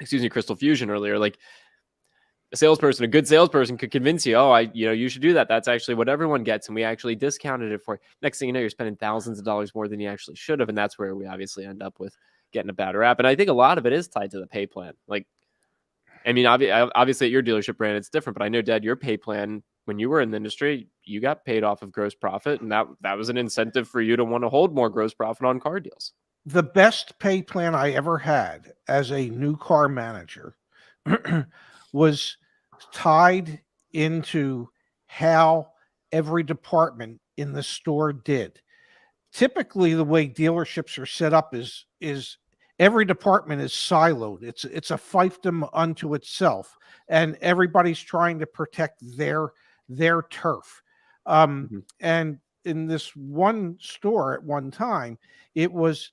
Speaker 2: Fusion earlier. Like, a good salesperson could convince you, oh, you should do that. That's actually what everyone gets, and we actually discounted it for you. Next thing you know, you're spending thousands of dollars more than you actually should have, and that's where we obviously end up with getting a bad rap. And I think a lot of it is tied to the pay plan. Like, I mean, obviously at your dealership, Brand, it's different, but I know, Dad, your pay plan when you were in the industry, you got paid off of gross profit, and that was an incentive for you to want to hold more gross profit on car deals.
Speaker 1: The best pay plan I ever had as a new car manager was tied into how every department in the store did. Typically, the way dealerships are set up is every department is siloed. It's a fiefdom unto itself, and everybody's trying to protect their turf. And in this one store at one time, it was,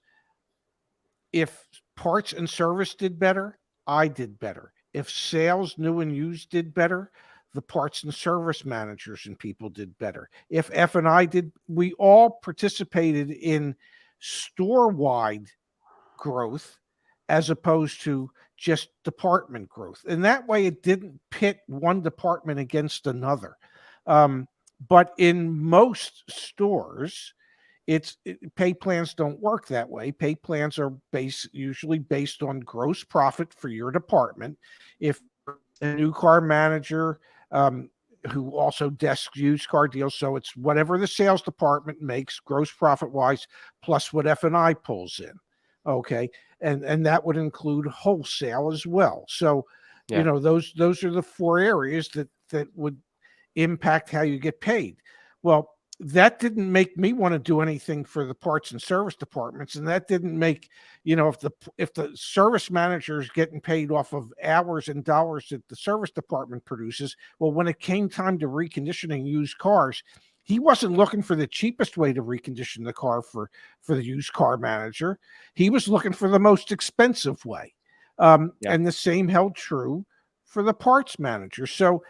Speaker 1: if parts and service did better, I did better. If sales, new and used, did better, the parts and service managers and people did better. If F&I did, we all participated in store-wide growth as opposed to just department growth. And that way it didn't pit one department against another. But in most stores, pay plans don't work that way. Pay plans are usually based on gross profit for your department. If a new car manager who also desks used car deals, so it's whatever the sales department makes gross profit wise plus what F&I pulls in. Okay, and that would include wholesale as well. So those are the four areas that would impact how you get paid. Well, that didn't make me want to do anything for the parts and service departments, and that didn't make, if the service manager is getting paid off of hours and dollars that the service department produces, well, when it came time to reconditioning used cars, he wasn't looking for the cheapest way to recondition the car for the used car manager. He was looking for the most expensive way. And the same held true for the parts manager. So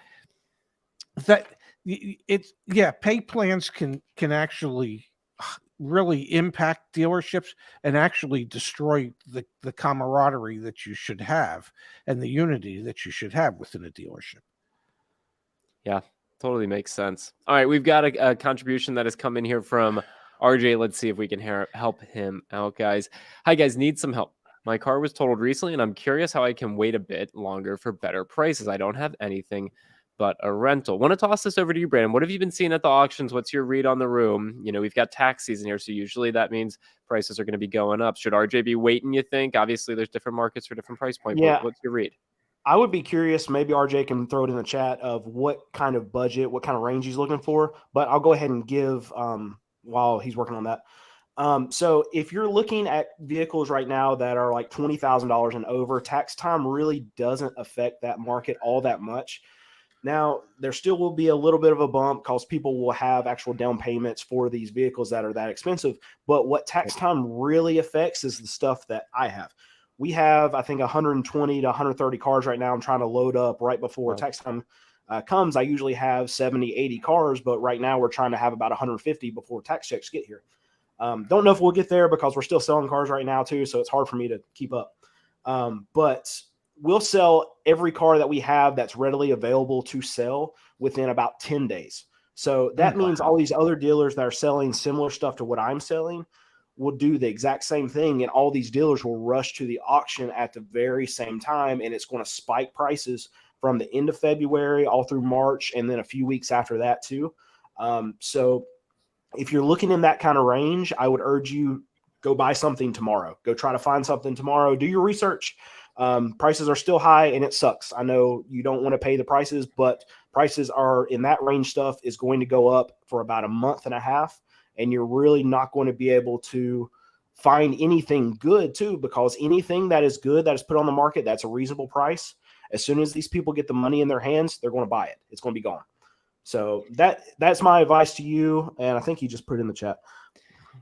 Speaker 1: pay plans can actually really impact dealerships and actually destroy the camaraderie that you should have and the unity that you should have within a dealership.
Speaker 2: Yeah, totally makes sense. All right, we've got a contribution that has come in here from RJ. Let's see if we can help him out, guys. Hi, guys. Need some help. My car was totaled recently, and I'm curious how I can wait a bit longer for better prices. I don't have anything but a rental. Want to toss this over to you, Brandon. What have you been seeing at the auctions? What's your read on the room? We've got tax season here, so usually that means prices are going to be going up. Should RJ be waiting, you think? Obviously, there's different markets for different price points.
Speaker 4: Yeah.
Speaker 2: What's your read?
Speaker 4: I would be curious, maybe RJ can throw it in the chat of what kind of budget, what kind of range he's looking for, but I'll go ahead and give while he's working on that. So if you're looking at vehicles right now that are like $20,000 and over, tax time really doesn't affect that market all that much. Now, there still will be a little bit of a bump because people will have actual down payments for these vehicles that are that expensive. But what tax time really affects is the stuff that I have. We have, I think, 120 to 130 cars right now. I'm trying to load up right before tax time comes. I usually have 70, 80 cars, but right now we're trying to have about 150 before tax checks get here. Don't know if we'll get there because we're still selling cars right now too, so it's hard for me to keep up. But we'll sell every car that we have that's readily available to sell within about 10 days. So that means all these other dealers that are selling similar stuff to what I'm selling will do the exact same thing, and all these dealers will rush to the auction at the very same time, and it's going to spike prices from the end of February all through March, and then a few weeks after that too. So if you're looking in that kind of range, I would urge you, go buy something tomorrow. Go try to find something tomorrow. Do your research. Prices are still high, and it sucks. I know you don't want to pay the prices, but prices are in that range. Stuff is going to go up for about a month and a half, and you're really not going to be able to find anything good too, because anything that is good that is put on the market that's a reasonable price, as soon as these people get the money in their hands, they're going to buy it. It's going to be gone. So that's my advice to you, and I think you just put it in the chat.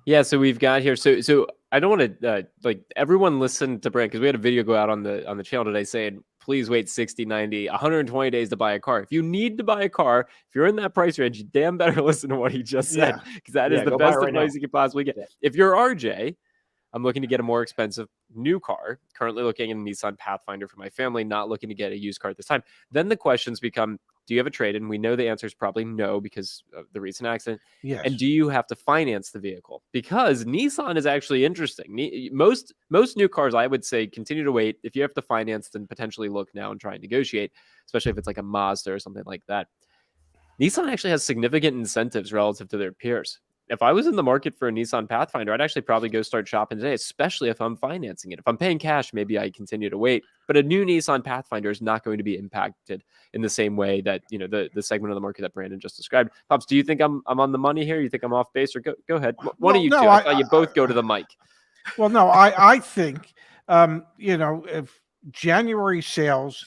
Speaker 2: Yeah, so we've got here. So I don't want to like everyone listen to Brent, because we had a video go out on the channel today saying, please wait 60, 90, 120 days to buy a car. If you need to buy a car, if you're in that price range, you damn better listen to what he just said, because that is the best advice you could possibly get. If you're RJ, I'm looking to get a more expensive new car, currently looking at a Nissan Pathfinder for my family, not looking to get a used car at this time. Then the questions become, do you have a trade-in? We know the answer is probably no because of the recent accident.
Speaker 1: Yes.
Speaker 2: And do you have to finance the vehicle? Because Nissan is actually interesting. Most new cars, I would say, continue to wait. If you have to finance, then potentially look now and try and negotiate, especially if it's like a Mazda or something like that. Nissan actually has significant incentives relative to their peers. If I was in the market for a Nissan Pathfinder, I'd actually probably go start shopping today, especially if I'm financing it. If I'm paying cash, maybe I continue to wait. But a new Nissan Pathfinder is not going to be impacted in the same way that, you know, the segment of the market that Brandon just described. Pops, do you think I'm on the money here? You think I'm off base? Or go ahead. One of you two. I thought you both go to the mic.
Speaker 1: Well, no, I think, you know, if January sales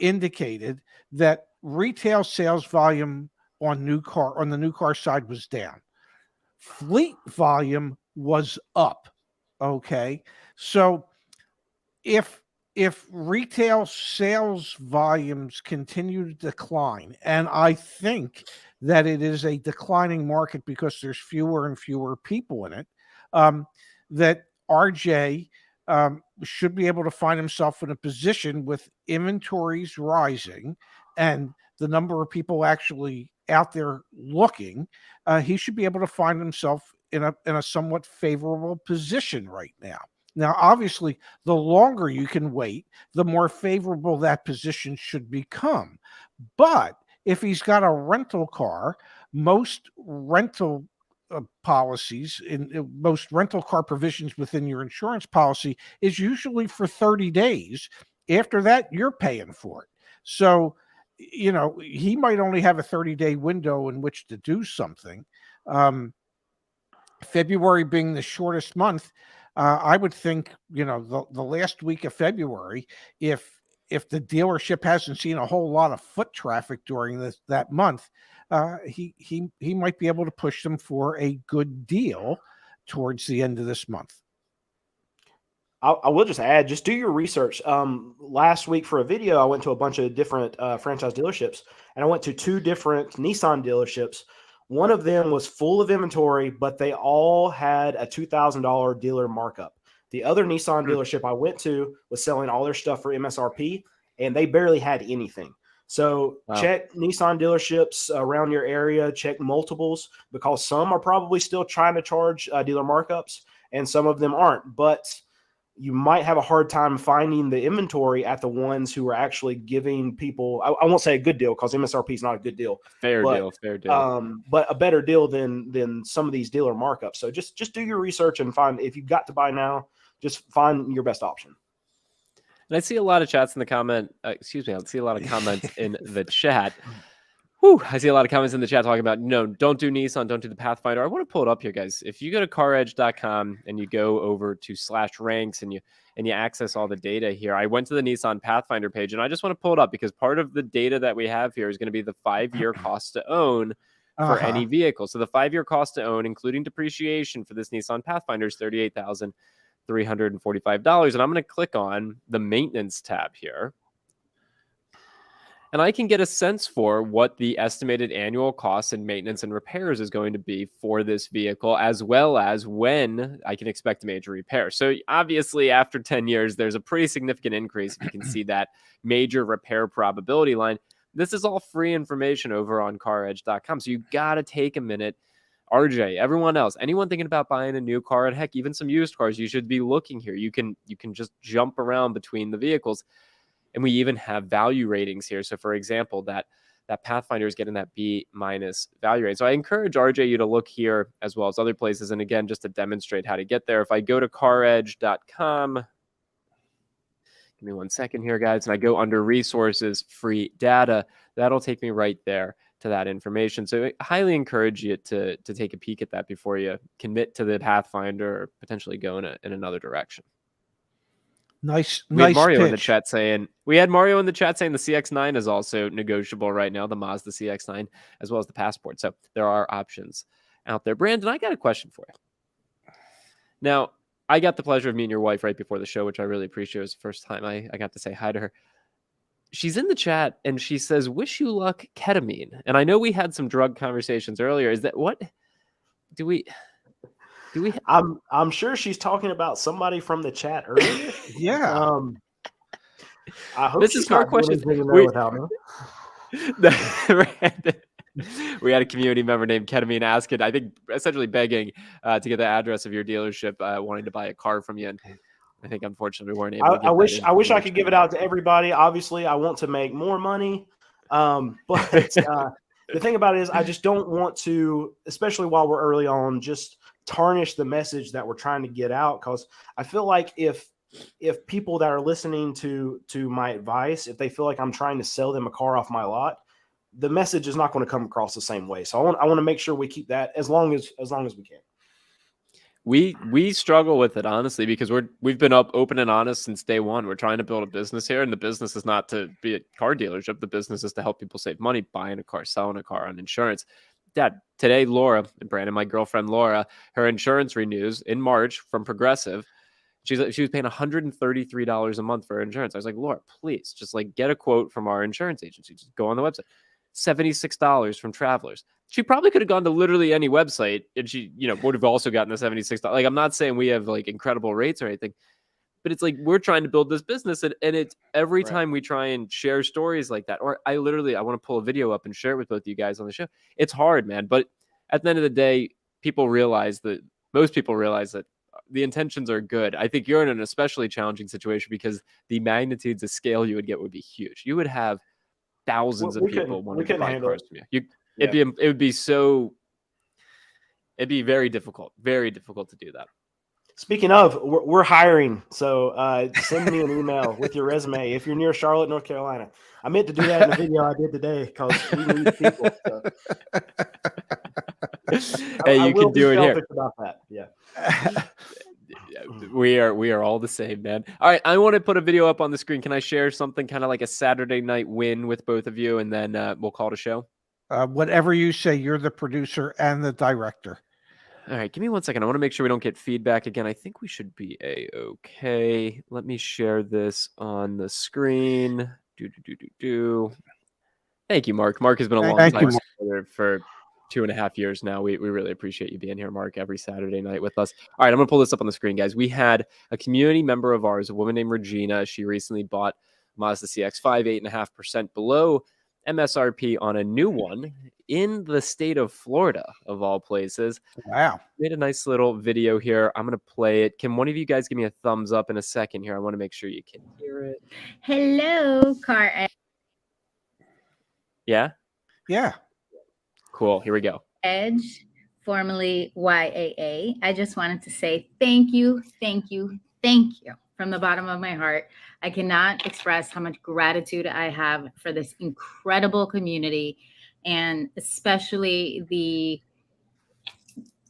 Speaker 1: indicated that retail sales volume on the new car side was down. Fleet volume was up. Okay. So if retail sales volumes continue to decline, and I think that it is a declining market because there's fewer and fewer people in it, that RJ should be able to find himself in a position with inventories rising and the number of people actually out there looking, he should be able to find himself in a somewhat favorable position right now. Now, obviously, the longer you can wait, the more favorable that position should become. But if he's got a rental car, most rental policies, in most rental car provisions within your insurance policy is usually for 30 days. After that, you're paying for it. So, you know, he might only have a 30-day window in which to do something. February being the shortest month, I would think, you know, the last week of February, if the dealership hasn't seen a whole lot of foot traffic during that month, he might be able to push them for a good deal towards the end of this month.
Speaker 4: I will just add, just do your research. Last week for a video, I went to a bunch of different franchise dealerships, and I went to 2 different Nissan dealerships. One of them was full of inventory, but they all had a $2,000 dealer markup. The other Nissan dealership I went to was selling all their stuff for MSRP, and they barely had anything. So check Nissan dealerships around your area, check multiples, because some are probably still trying to charge dealer markups, and some of them aren't. But you might have a hard time finding the inventory at the ones who are actually giving people, I won't say a good deal because MSRP is not a good deal.
Speaker 2: Fair deal.
Speaker 4: But a better deal than some of these dealer markups. So just do your research and find, if you've got to buy now, just find your best option.
Speaker 2: And I see a lot of chats in the comment. I see a lot of comments in the chat. Whew, I see a lot of comments in the chat talking about, no, don't do Nissan, don't do the Pathfinder. I want to pull it up here, guys. If you go to CarEdge.com and you go over to /ranks and you access all the data here, I went to the Nissan Pathfinder page and I just want to pull it up because part of the data that we have here is going to be the 5-year cost to own for any vehicle. So the 5-year cost to own, including depreciation for this Nissan Pathfinder, is $38,345. And I'm going to click on the maintenance tab here. And I can get a sense for what the estimated annual costs and maintenance and repairs is going to be for this vehicle, as well as when I can expect a major repair. So obviously, after 10 years, there's a pretty significant increase. If you can see that major repair probability line. This is all free information over on CarEdge.com. So you got to take a minute. RJ, everyone else, anyone thinking about buying a new car, and heck, even some used cars, you should be looking here. You can just jump around between the vehicles. And we even have value ratings here. So for example, that Pathfinder is getting that B- value rating. So I encourage RJ you to look here as well as other places. And again, just to demonstrate how to get there, if I go to CarEdge.com, give me 1 second here, guys, and I go under resources, free data, that'll take me right there to that information. So I highly encourage you to take a peek at that before you commit to the Pathfinder or potentially go in another direction.
Speaker 1: Nice.
Speaker 2: We had Mario
Speaker 1: pitch.
Speaker 2: in the chat saying the CX-9 is also negotiable right now, the Mazda CX-9, as well as the Passport. So there are options out there. Brandon, I got a question for you. Now, I got the pleasure of meeting your wife right before the show, which I really appreciate. It was the first time I got to say hi to her. She's in the chat and she says, "Wish you luck, ketamine." And I know we had some drug conversations earlier. Is that what do we?
Speaker 4: I'm sure she's talking about somebody from the chat earlier.
Speaker 1: Yeah.
Speaker 4: I hope
Speaker 2: This
Speaker 4: she's
Speaker 2: is our
Speaker 4: not doing
Speaker 2: question.
Speaker 4: anything there without me.
Speaker 2: We had a community member named Ketamine asking, I think essentially begging to get the address of your dealership, wanting to buy a car from you. And I think unfortunately we weren't able to get
Speaker 4: I wish I
Speaker 2: that
Speaker 4: could give it out to everybody. Obviously, I want to make more money. But the thing about it is I just don't want to, especially while we're early on, just tarnish the message that we're trying to get out. Because I feel like if people that are listening to my advice, if they feel like I'm trying to sell them a car off my lot, the message is not going to come across the same way. So I want to make sure we keep that as long as we can.
Speaker 2: We struggle with it, honestly, because we've been up open and honest since day one. We're trying to build a business here, and the business is not to be a car dealership. The business is to help people save money buying a car, selling a car, on insurance. Dad, today Laura and Brandon, my girlfriend Laura, her insurance renews in March from Progressive. She was paying $133 a month for her insurance. I was like, Laura, please just get a quote from our insurance agency. Just go on the website. $76 from Travelers. She probably could have gone to literally any website and she, would have also gotten the $76. I'm not saying we have incredible rates or anything, but it's we're trying to build this business and it's every time we try and share stories like that, or I want to pull a video up and share it with both of you guys on the show. It's hard, man. But at the end of the day, most people realize that the intentions are good. I think you're in an especially challenging situation because the magnitudes of scale you would get would be huge. You would have thousands of people wanting to buy cars from you. It'd be very difficult to do that.
Speaker 4: Speaking of, we're hiring. So send me an email with your resume if you're near Charlotte, North Carolina. I meant to do that in the video I did today because we need people. So.
Speaker 2: Hey, you can do it here.
Speaker 4: About that. Yeah.
Speaker 2: We are all the same, man. All right, I want to put a video up on the screen. Can I share something kind of like a Saturday night win with both of you, and then we'll call it a show?
Speaker 1: Whatever you say. You're the producer and the director.
Speaker 2: All right, give me 1 second. I want to make sure we don't get feedback again. I think we should be okay. Let me share this on the screen. Thank you, Mark. Mark has been a long time for 2.5 years now. We really appreciate you being here, Mark, every Saturday night with us. All right, I'm going to pull this up on the screen, guys. We had a community member of ours, a woman named Regina. She recently bought Mazda CX-5, 8.5% below MSRP on a new one in the state of Florida, of all places.
Speaker 1: Wow.
Speaker 2: Made a nice little video here. I'm going to play it. Can one of you guys give me a thumbs up in a second here? I want to make sure you can hear it.
Speaker 5: Hello, CarEdge.
Speaker 2: Yeah?
Speaker 1: Yeah.
Speaker 2: Cool. Here we go.
Speaker 5: Edge, formerly YAA. I just wanted to say thank you from the bottom of my heart. I cannot express how much gratitude I have for this incredible community and especially the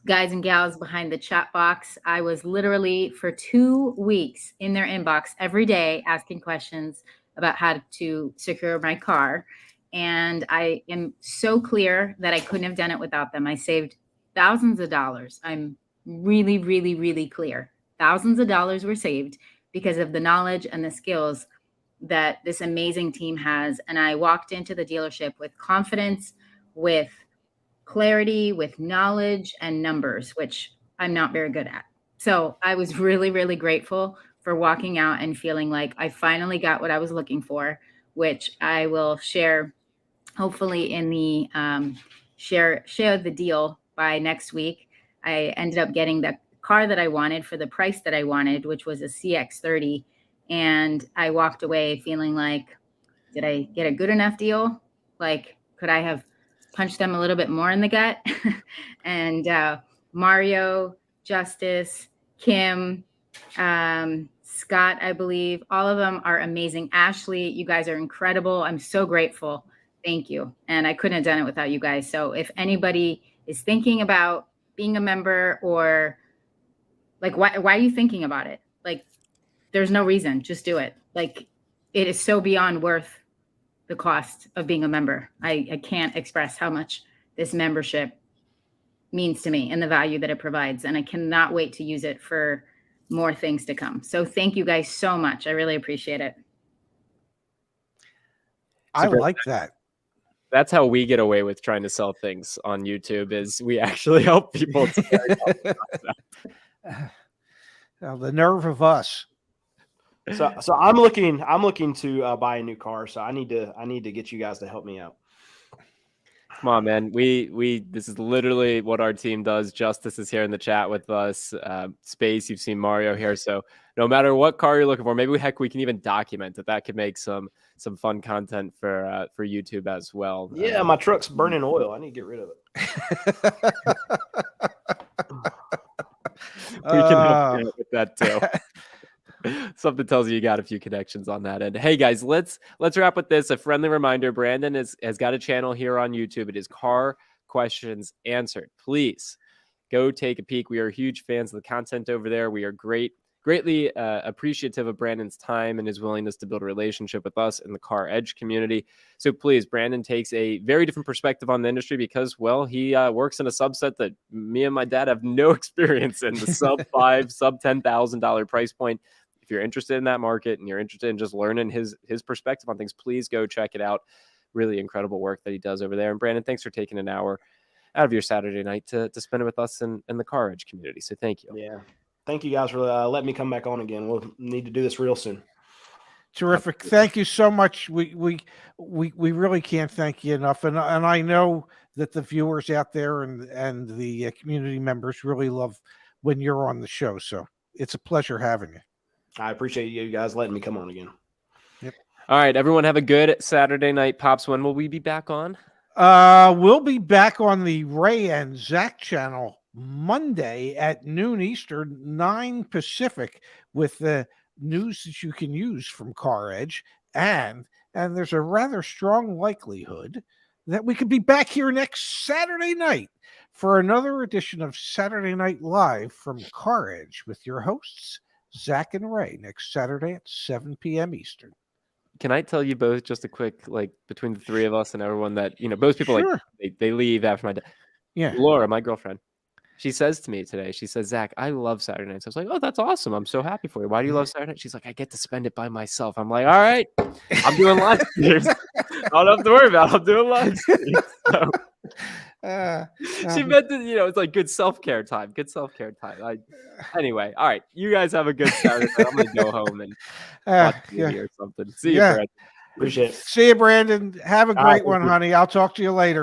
Speaker 5: guys and gals behind the chat box. I was literally for 2 weeks in their inbox every day asking questions about how to secure my car. And I am so clear that I couldn't have done it without them. I saved thousands of dollars. I'm really, really, really clear. Thousands of dollars were saved because of the knowledge and the skills that this amazing team has. And I walked into the dealership with confidence, with clarity, with knowledge and numbers, which I'm not very good at. So I was really, really grateful for walking out and feeling like I finally got what I was looking for, which I will share hopefully in the share the deal by next week. I ended up getting the car that I wanted for the price that I wanted, which was a CX-30. And I walked away feeling like, did I get a good enough deal? Like, could I have punched them a little bit more in the gut? And Mario, Justice, Kim, Scott, I believe, all of them are amazing. Ashley, you guys are incredible. I'm so grateful. Thank you. And I couldn't have done it without you guys. So if anybody is thinking about being a member, or like, why are you thinking about it? Like, there's no reason, just do it. Like, it is so beyond worth the cost of being a member. I can't express how much this membership means to me and the value that it provides. And I cannot wait to use it for more things to come. So thank you guys so much. I really appreciate it.
Speaker 1: I like that.
Speaker 2: That's how we get away with trying to sell things on YouTube, is we actually help people.
Speaker 1: Now, the nerve of us.
Speaker 4: So I'm looking to buy a new car. So I need to get you guys to help me out.
Speaker 2: Come on, man. This is literally what our team does. Justice is here in the chat with us. Space, you've seen Mario here. So no matter what car you're looking for, maybe we can even document it. That could make some fun content for YouTube as well.
Speaker 4: Yeah, my truck's burning oil. I need to get rid of it.
Speaker 2: We can help you out with that too. Something tells you got a few connections on that end. Hey guys, let's wrap with this. A friendly reminder: Brandon has got a channel here on YouTube. It is Car Questions Answered. Please go take a peek. We are huge fans of the content over there. We are greatly appreciative of Brandon's time and his willingness to build a relationship with us in the CarEdge community. So please, Brandon takes a very different perspective on the industry because, well, he works in a subset that me and my dad have no experience in, the sub $10,000 price point. If you're interested in that market and you're interested in just learning his perspective on things, please go check it out. Really incredible work that he does over there. And Brandon, thanks for taking an hour out of your Saturday night to spend it with us in the CarEdge community. So thank you.
Speaker 4: Yeah. Thank you guys for letting me come back on again. We'll need to do this real soon.
Speaker 1: Terrific. Thank you so much. We really can't thank you enough. And I know that the viewers out there and the community members really love when you're on the show. So it's a pleasure having you.
Speaker 4: I appreciate you guys letting me come on again.
Speaker 1: Yep.
Speaker 2: All right, everyone have a good Saturday night. Pops, when will we be back on?
Speaker 1: We'll be back on the Ray and Zach channel Monday at noon Eastern, 9 Pacific, with the news that you can use from CarEdge. And there's a rather strong likelihood that we could be back here next Saturday night for another edition of Saturday Night Live from CarEdge with your hosts, Zach and Ray, next Saturday at 7 p.m. Eastern.
Speaker 2: Can I tell you both just a quick, like, between the three of us and everyone that, most people,
Speaker 1: Sure.
Speaker 2: like, they leave after my day.
Speaker 1: Yeah.
Speaker 2: Laura, my girlfriend, she says to me today, she says, Zach, I love Saturday nights. I was like, oh, that's awesome. I'm so happy for you. Why do you love Saturday nights? She's like, I get to spend it by myself. I'm like, all right, I'm doing live streams. I don't have to worry about it. I'm doing live streams. So, she meant that, it's like good self-care time. Anyway, all right. You guys have a good Saturday. I'm going to go home and watch TV or something. See you, Brandon.
Speaker 4: Appreciate it.
Speaker 1: See you, Brandon. Have a great one, honey. I'll talk to you later.